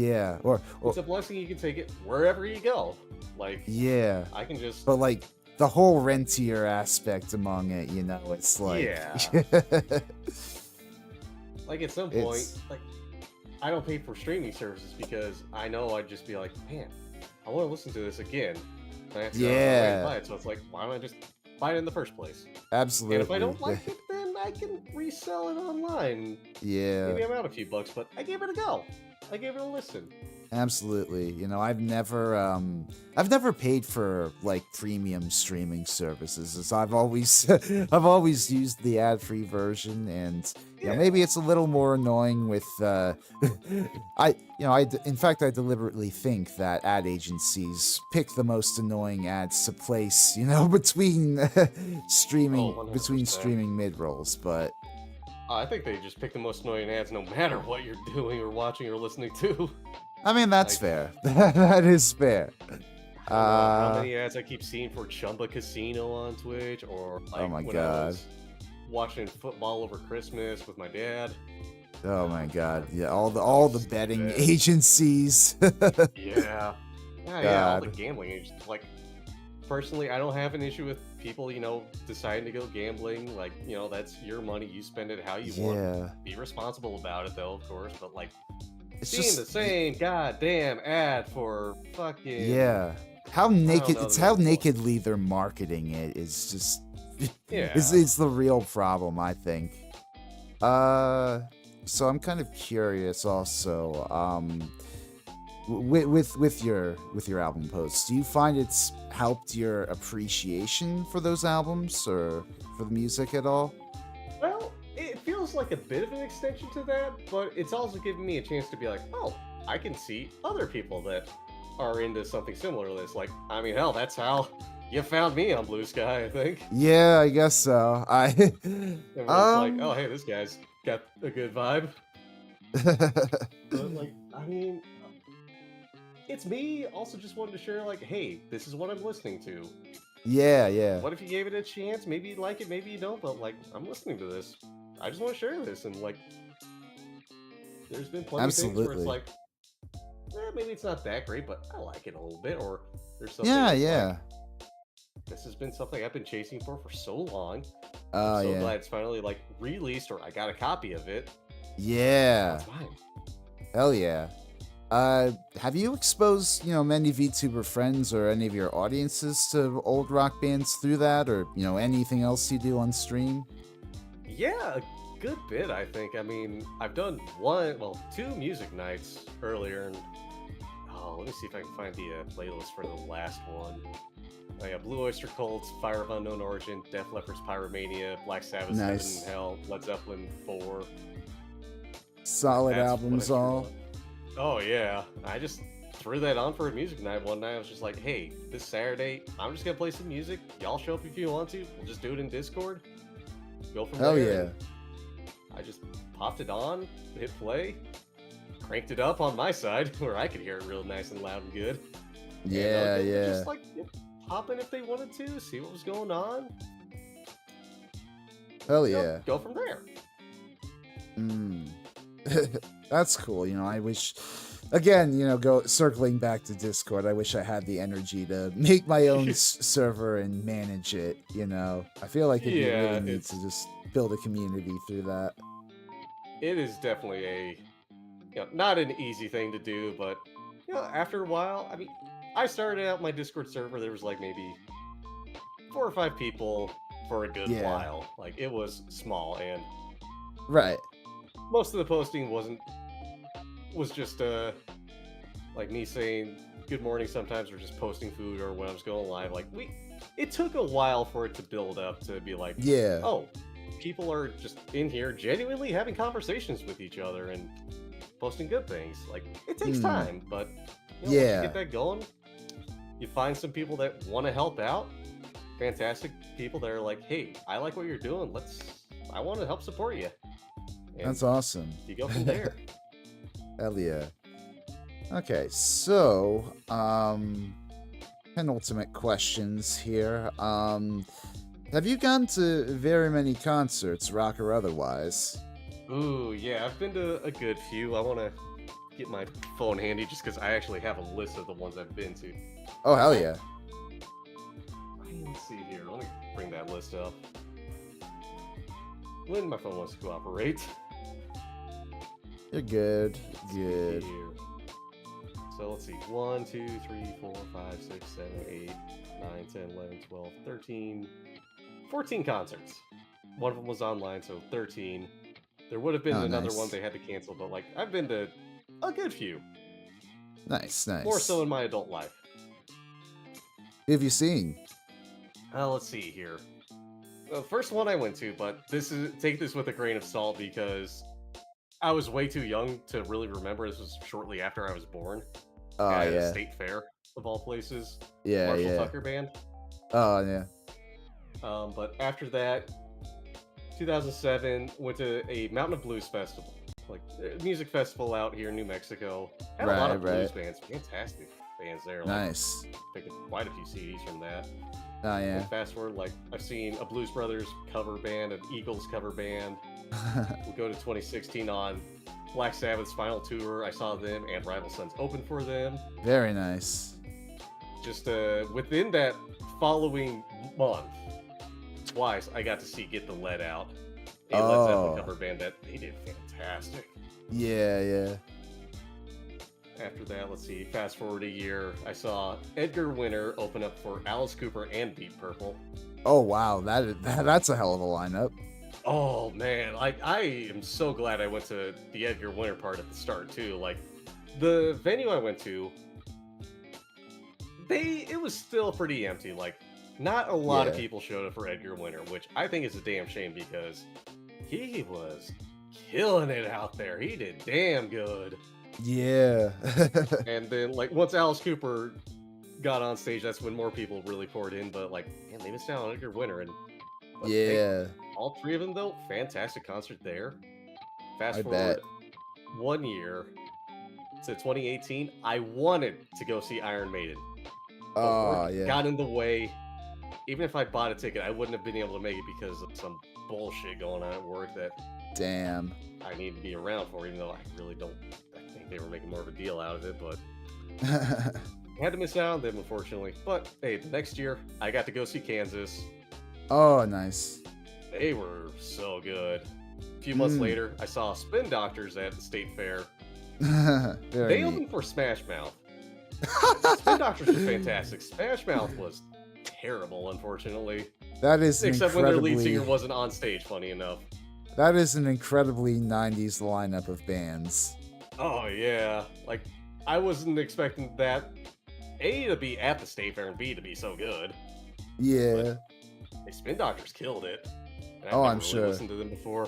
or it's a blessing you can take it wherever you go. Like I can just but like the whole rentier aspect among it, it's like like at some point, like I don't pay for streaming services because I know I'd just be like, man, I want to listen to this again. And I have to buy it, so it's like, why don't I just buy it in the first place? Absolutely. And if I don't like it, then I can resell it online. Maybe I'm out a few bucks, but I gave it a go. I gave it a listen. Absolutely. I've never paid for like premium streaming services, as I've always used the ad-free version, and maybe it's a little more annoying with I deliberately think that ad agencies pick the most annoying ads to place, between streaming mid-rolls, but I think they just pick the most annoying ads no matter what you're doing or watching or listening to. I mean, that's fair. That is fair. How many ads I keep seeing for Chumba Casino on Twitch, or like oh my when god, I was watching football over Christmas with my dad. Oh my god, yeah, all the betting agencies. Yeah, all the gambling agents. Like, personally, I don't have an issue with people, deciding to go gambling. Like, that's your money. You spend it how you want. Be responsible about it, though, of course. But like, it's seeing the same goddamn ad for fucking how nakedly they're marketing it is just it's the real problem, I think. So I'm kind of curious also, with your album posts, do you find it's helped your appreciation for those albums or for the music at all? Well, it feels like a bit of an extension to that, but it's also giving me a chance to be like, oh, I can see other people that are into something similar to this. Like, I mean, hell, that's how you found me on BlueSky, I think. Yeah, I guess so. And it's like, oh, hey, this guy's got a good vibe. But like, I mean, it's me also just wanting to share, like, hey, this is what I'm listening to. yeah. What if you gave it a chance? Maybe you like it, maybe you don't, but like, I'm listening to this. I just want to share this, and like, there's been plenty of things where it's like, maybe it's not that great, but I like it a little bit, or there's something Yeah. like, this has been something I've been chasing for so long. Oh, I'm so yeah. glad it's finally like released, or I got a copy of it. Yeah. That's fine. Hell yeah. Have you exposed, many VTuber friends or any of your audiences to old rock bands through that, or, anything else you do on stream? Yeah, a good bit, I think. I mean, I've done two music nights earlier, and let me see if I can find the playlist for the last one. Oh yeah, Blue Oyster Cult's Fire of Unknown Origin, Def Leppard's Pyromania, Black Sabbath's Nice. Heaven and Hell, Led Zeppelin 4. Solid That's albums what I threw all. on. Oh yeah, I just threw that on for a music night one night. I was just like, hey, this Saturday, I'm just gonna play some music. Y'all show up if you want to. We'll just do it in Discord. Go from Hell there. yeah. And I just popped it on, hit play, cranked it up on my side where I could hear it real nice and loud and good. Yeah, And, yeah. Just like pop in if they wanted to, see what was going on. Hell You know, yeah. go from there. That's cool. I wish, again, circling back to Discord, I wish I had the energy to make my own server and manage it. I feel like it'd be really neat to just build a community through that. It is definitely not an easy thing to do, but after a while, I mean, I started out my Discord server, there was like maybe 4 or 5 people for a good while. Like, it was small, and Right. most of the posting was just like me saying good morning sometimes, or just posting food, or when I was going live. Like, it took a while for it to build up to be like, Yeah. oh, people are just in here genuinely having conversations with each other and posting good things. Like, it takes time, but once you get that going, you find some people that want to help out. Fantastic people that are like, hey, I like what you're doing. I want to help support you. And That's awesome. you go from there. Hell yeah. Okay, so, penultimate questions here. Have you gone to very many concerts, rock or otherwise? Ooh, yeah, I've been to a good few. I want to get my phone handy just because I actually have a list of the ones I've been to. Oh, hell yeah. Let's see here. Let me bring that list up. When my phone wants to cooperate. You're good. Let's see Good. here. So let's see. 1, 2, 3, 4, 5, 6, 7, 8, 9, 10, 11, 12, 13, 14 concerts. One of them was online, so 13. There would have been another one they had to cancel, but like, I've been to a good few. Nice. More so in my adult life. Who have you seen? Let's see here. The first one I went to, but take this with a grain of salt because I was way too young to really remember. This was shortly after I was born. Oh, At yeah. a state fair, of all places. Yeah, Marshall yeah. Tucker Band. Oh, yeah. But after that, 2007, went to a Mountain of Blues festival, like a music festival out here in New Mexico. Had a lot of blues bands, fantastic bands there. Like, Nice. picking quite a few CDs from that. Oh, yeah. And fast forward, like, I've seen a Blues Brothers cover band, an Eagles cover band. We'll go to 2016 on Black Sabbath's final tour. I saw them and Rival Sons open for them. Very nice. Just within that following month, twice I got to see Get the Lead Out, a Led Zeppelin cover band that they did fantastic. Yeah. After that, let's see, fast forward a year, I saw Edgar Winter open up for Alice Cooper and Deep Purple. Oh, wow. That's a hell of a lineup. Oh man, like, I am so glad I went to the Edgar Winter part at the start too. Like, The venue I went to, it was still pretty empty. Like, not a lot of people showed up for Edgar Winter, which I think is a damn shame because he was killing it out there. He did damn good. Yeah. And then, like, once Alice Cooper got on stage, that's when more people really poured in. But, like, man, they missed out on Edgar Winter. But Yeah. all three of them, though, fantastic concert there. Fast I forward bet. 1 year to 2018, I wanted to go see Iron Maiden. But Oh, work yeah. got in the way. Even if I bought a ticket, I wouldn't have been able to make it because of some bullshit going on at work that Damn. I need to be around for, even though I really don't. I think they were making more of a deal out of it, but had to miss out on them, unfortunately. But hey, the next year, I got to go see Kansas. Oh, nice. They were so good. A few months later, I saw Spin Doctors at the State Fair. Very They neat. opened for Smash Mouth. Spin Doctors was fantastic. Smash Mouth was terrible, unfortunately. That is Except when their lead incredibly. singer wasn't on stage, funny enough. That is an incredibly 90s lineup of bands. Oh, yeah. Like, I wasn't expecting that, A, to be at the State Fair, and B, to be so good. Yeah. Hey, Spin Doctors killed it. And I've Oh, never I'm really sure. listened to them before.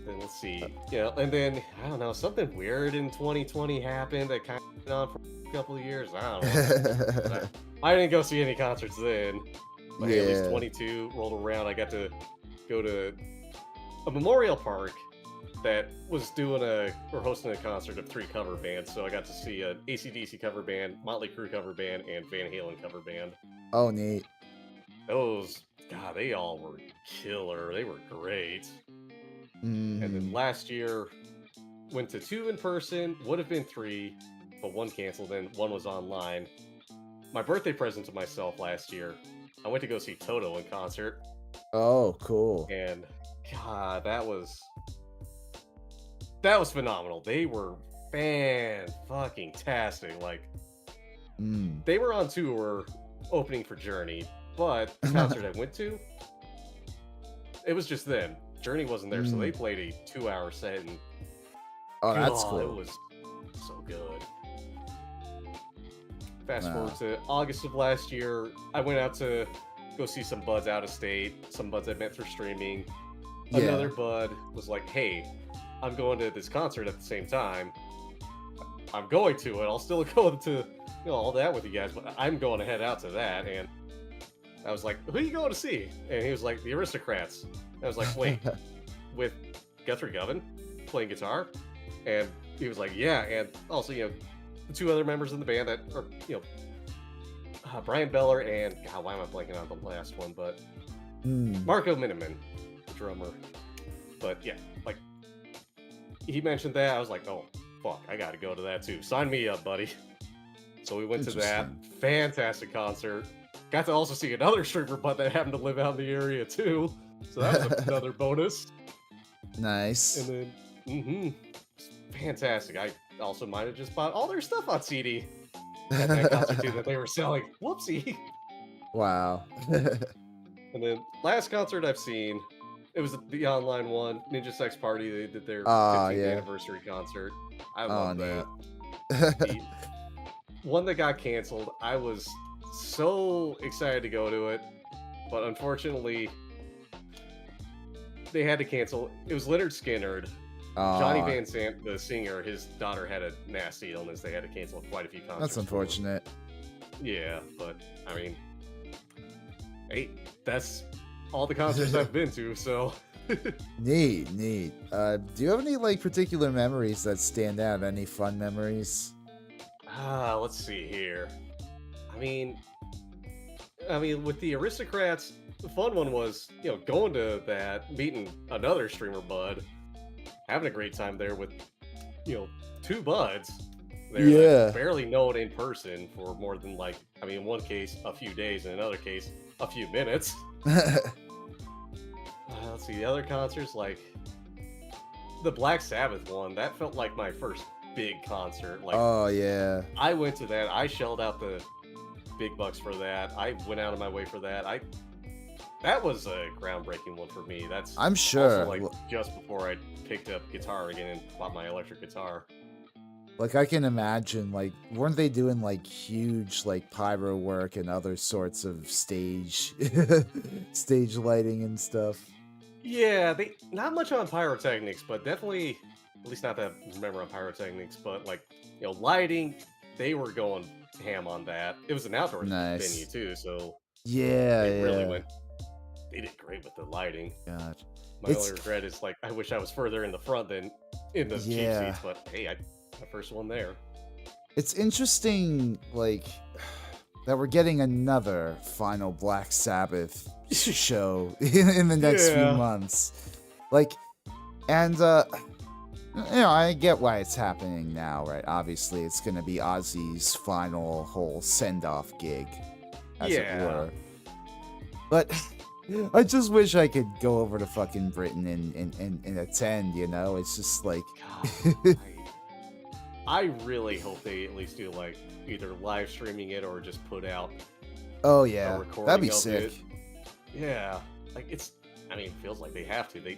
Then let's see. Yeah, and then, I don't know, something weird in 2020 happened that kind of went on for a couple of years. I don't know. I didn't go see any concerts then. But hey, at least Yeah. 22 rolled around. I got to go to a memorial park that was hosting a concert of 3 cover bands. So I got to see an AC/DC cover band, Motley Crue cover band, and Van Halen cover band. Oh, neat. Those, God, they all were killer. They were great. And then last year, went to 2 in person, would have been 3, but 1 canceled and 1 was online. My birthday present to myself last year, I went to go see Toto in concert, Oh, cool. and God, that was phenomenal. They were fan-fucking-tastic. Like, they were on tour opening for Journey, but the concert I went to, it was just them. Journey wasn't there, so they played a 2-hour set, and Oh, that's it cool. was so good. Fast Wow. forward to August of last year, I went out to go see some buds out of state, some buds I met through streaming. Yeah. Another bud was like, hey, I'm going to this concert at the same time. I'm going to it. I'll still go to all that with you guys, but I'm going to head out to that. And I was like, who are you going to see? And he was like, the Aristocrats. And I was like, wait, with Guthrie Govan playing guitar? And he was like, yeah, and also, the 2 other members in the band that are, Brian Beller and, God, why am I blanking on the last one? But Marco Miniman, the drummer. But yeah, like, he mentioned that. I was like, oh, fuck, I gotta go to that too. Sign me up, buddy. So we went to that. Fantastic concert. Got to also see another streamer butt that happened to live out in the area too. So that was another bonus. Nice. And then, fantastic. I also might have just bought all their stuff on CD at that concert too that they were selling. Whoopsie. Wow. And then last concert I've seen, it was the online one, Ninja Sex Party. They did their 15th yeah. anniversary concert. I love that. neat. The one that got canceled, I was so excited to go to it, but unfortunately, they had to cancel. It was Leonard Skinner. Johnny Van Sant, the singer, his daughter had a nasty illness. They had to cancel quite a few concerts. That's unfortunate. Yeah, but I mean, hey, that's all the concerts I've been to, so. Neat. Do you have any particular memories that stand out? Any fun memories? Let's see here. I mean, with the Aristocrats, the fun one was, going to that, meeting another streamer bud, having a great time there with, 2 buds. They're barely known in person for more than in one case, a few days, in another case, a few minutes. Let's see, the other concerts, the Black Sabbath one, that felt like my first big concert. Oh, yeah. I went to that. I shelled out the big bucks for that. I went out of my way for that. That was a groundbreaking one for me. That's I'm sure. also like just before I picked up guitar again and bought my electric guitar. Like, I can imagine, like, weren't they doing, like, huge, like, pyro work and other sorts of stage lighting and stuff? Yeah, they not much on pyrotechnics, but definitely, at least not that I remember on pyrotechnics, but like, lighting, they were going ham on that. It was an outdoor Nice. venue too, so Yeah, they really yeah. went. They did great with the lighting. God. My only regret is like I wish I was further in the front than in the cheap Yeah. seats, but hey, my first one there. It's interesting, like, that we're getting another final Black Sabbath show in the next few Yeah. months. Like, and, I get why it's happening now, right? Obviously, it's gonna be Ozzy's final whole send-off gig, as it were. But I just wish I could go over to fucking Britain and attend, you know? It's just like... God, I really hope they at least do like either live streaming it or just put out Oh, a yeah. recording That'd be of sick. it. Yeah, like it feels like they have to.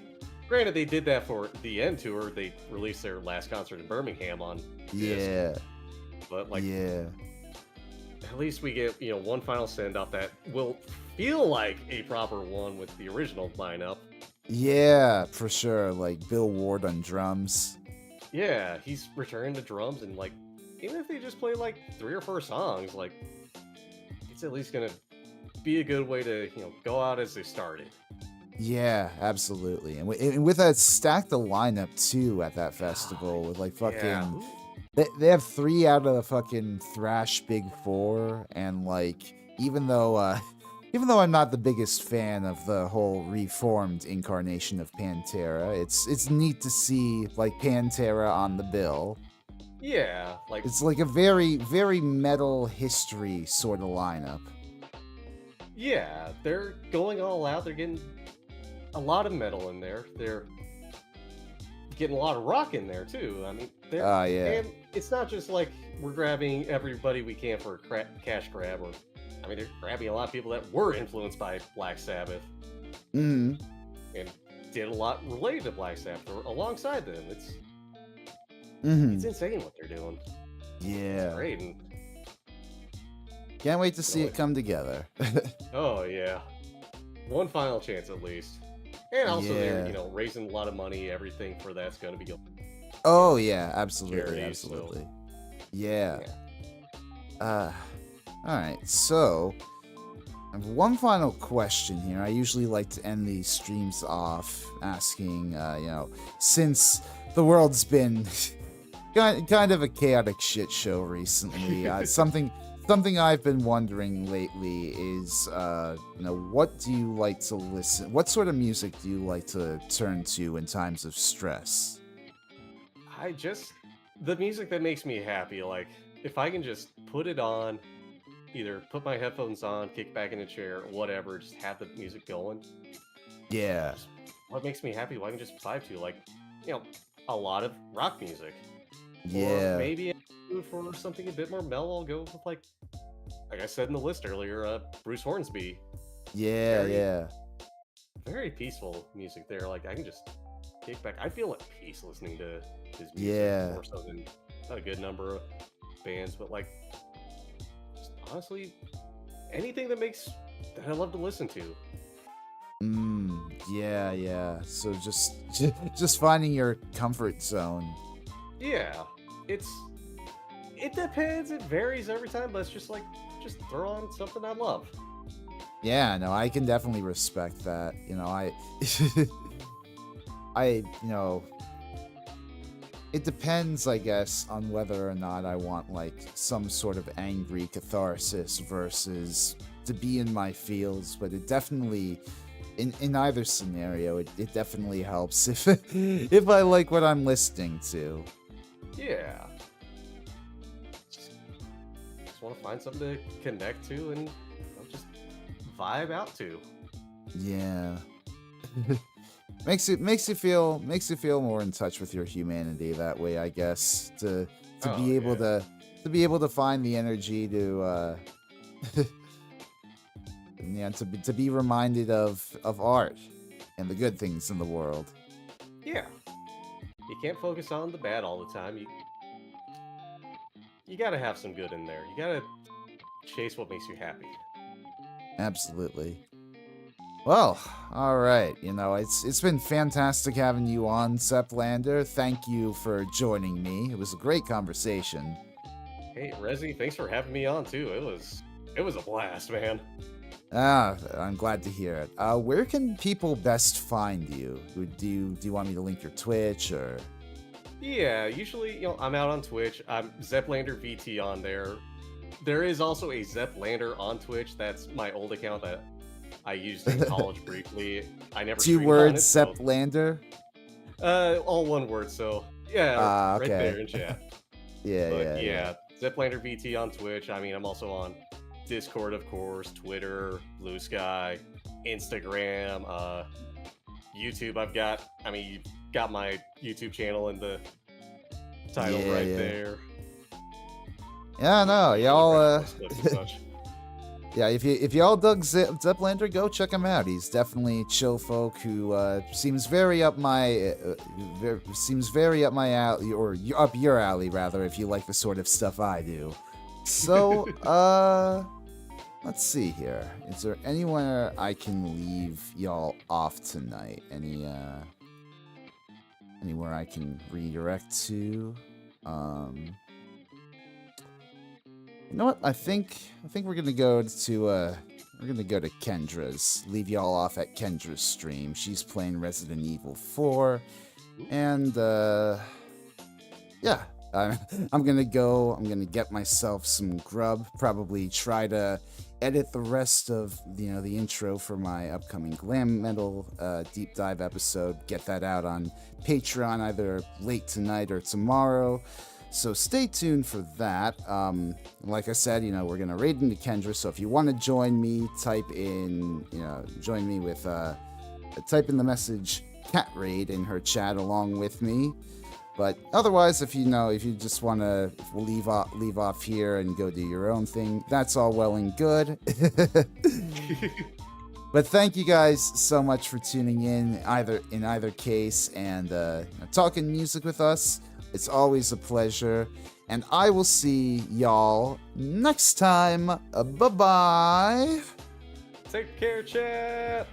Granted, they did that for the end tour. They released their last concert in Birmingham on disc, Yeah. but like Yeah. at least we get one final send off that will feel like a proper one with the original lineup. Yeah, for sure. Like Bill Ward on drums. Yeah, he's returning to drums, and like even if they just play like 3 or 4 songs, like it's at least gonna be a good way to go out as they started. Yeah, absolutely. And with that stacked the lineup too at that festival with like fucking Yeah. they have 3 out of the fucking thrash big 4, and like even though I'm not the biggest fan of the whole reformed incarnation of Pantera, it's neat to see like Pantera on the bill. Yeah, like It's like a very, very metal history sort of lineup. yeah, they're going all out. They're getting a lot of metal in there. They're getting a lot of rock in there too. I mean, Yeah. and it's not just like we're grabbing everybody we can for a cash grab, or I mean, they're grabbing a lot of people that were influenced by Black Sabbath Hmm. and did a lot related to Black Sabbath or alongside them. It's insane what they're doing. Yeah. Great. And, Can't wait to see it come together. oh yeah, one final chance at least. And also they're Yeah. raising a lot of money. Everything for that's going to be going. Oh yeah, absolutely, Charity, absolutely. so- Yeah. All right. So, I have one final question here. I usually like to end these streams off asking, since the world's been kind of a chaotic shit show recently, something I've been wondering lately is, what do you like to listen? What sort of music do you like to turn to in times of stress? The music that makes me happy. Like if I can just put it on, either put my headphones on, kick back in a chair, whatever, just have the music going. Yeah. What makes me happy? Well, I can just vibe to like, a lot of rock music. Yeah. Or maybe for something a bit more mellow, I'll go with like I said in the list earlier, Bruce Hornsby. Yeah, Very- yeah. Very peaceful music there. Like I can just kick back. I feel at peace listening to his music Yeah. more so than not a good number of bands, but like just honestly anything that I love to listen to. Yeah, yeah. So just finding your comfort zone. Yeah, it depends. It varies every time, but it's just throw on something I love. Yeah, no, I can definitely respect that. It depends, I guess, on whether or not I want like some sort of angry catharsis versus to be in my feels, but it definitely in either scenario, it definitely helps if I like what I'm listening to. Yeah. Just want to find something to connect to and just vibe out to. Yeah. makes you feel more in touch with your humanity that way, I guess, to be able to find the energy to to be reminded of art and the good things in the world. Yeah. You can't focus on the bad all the time. You gotta have some good in there. You gotta chase what makes you happy. Absolutely. Well, all right. It's been fantastic having you on, ZepLander. Thank you for joining me. It was a great conversation. Hey, Rezi, thanks for having me on too. It was a blast, man. I'm glad to hear it. Where can people best find you? Do you want me to link your Twitch or? Yeah, usually, I'm out on Twitch. I'm ZepLander VT on there. There is also a ZepLander on Twitch. That's my old account that I used in college briefly. I never 2 streamed words, on it, ZepLander? all one word, so yeah, okay. right there in chat. Yeah. ZepLander VT on Twitch. I mean, I'm also on Discord, of course, Twitter, BlueSky, Instagram, YouTube. You've got my YouTube channel in the title there. Yeah, no, y'all. Yeah, if y'all dug ZepLander, go check him out. He's definitely chill folk who seems very up my alley, or up your alley rather, if you like the sort of stuff I do. So, let's see here. Is there anywhere I can leave y'all off tonight? Anywhere I can redirect to? You know what? I think we're gonna go to Kendra's. Leave y'all off at Kendra's stream. She's playing Resident Evil 4, and yeah, I'm gonna get myself some grub. Probably try to edit the rest of the intro for my upcoming glam metal deep dive episode. Get that out on Patreon either late tonight or tomorrow. So stay tuned for that. Like I said, we're gonna raid into Kendra. So if you want to join me, type in the message cat raid in her chat along with me. But otherwise, if you just want to leave off here and go do your own thing, that's all well and good. But thank you guys so much for tuning in either case and talking music with us. It's always a pleasure, and I will see y'all next time. Bye-bye. Take care, chat.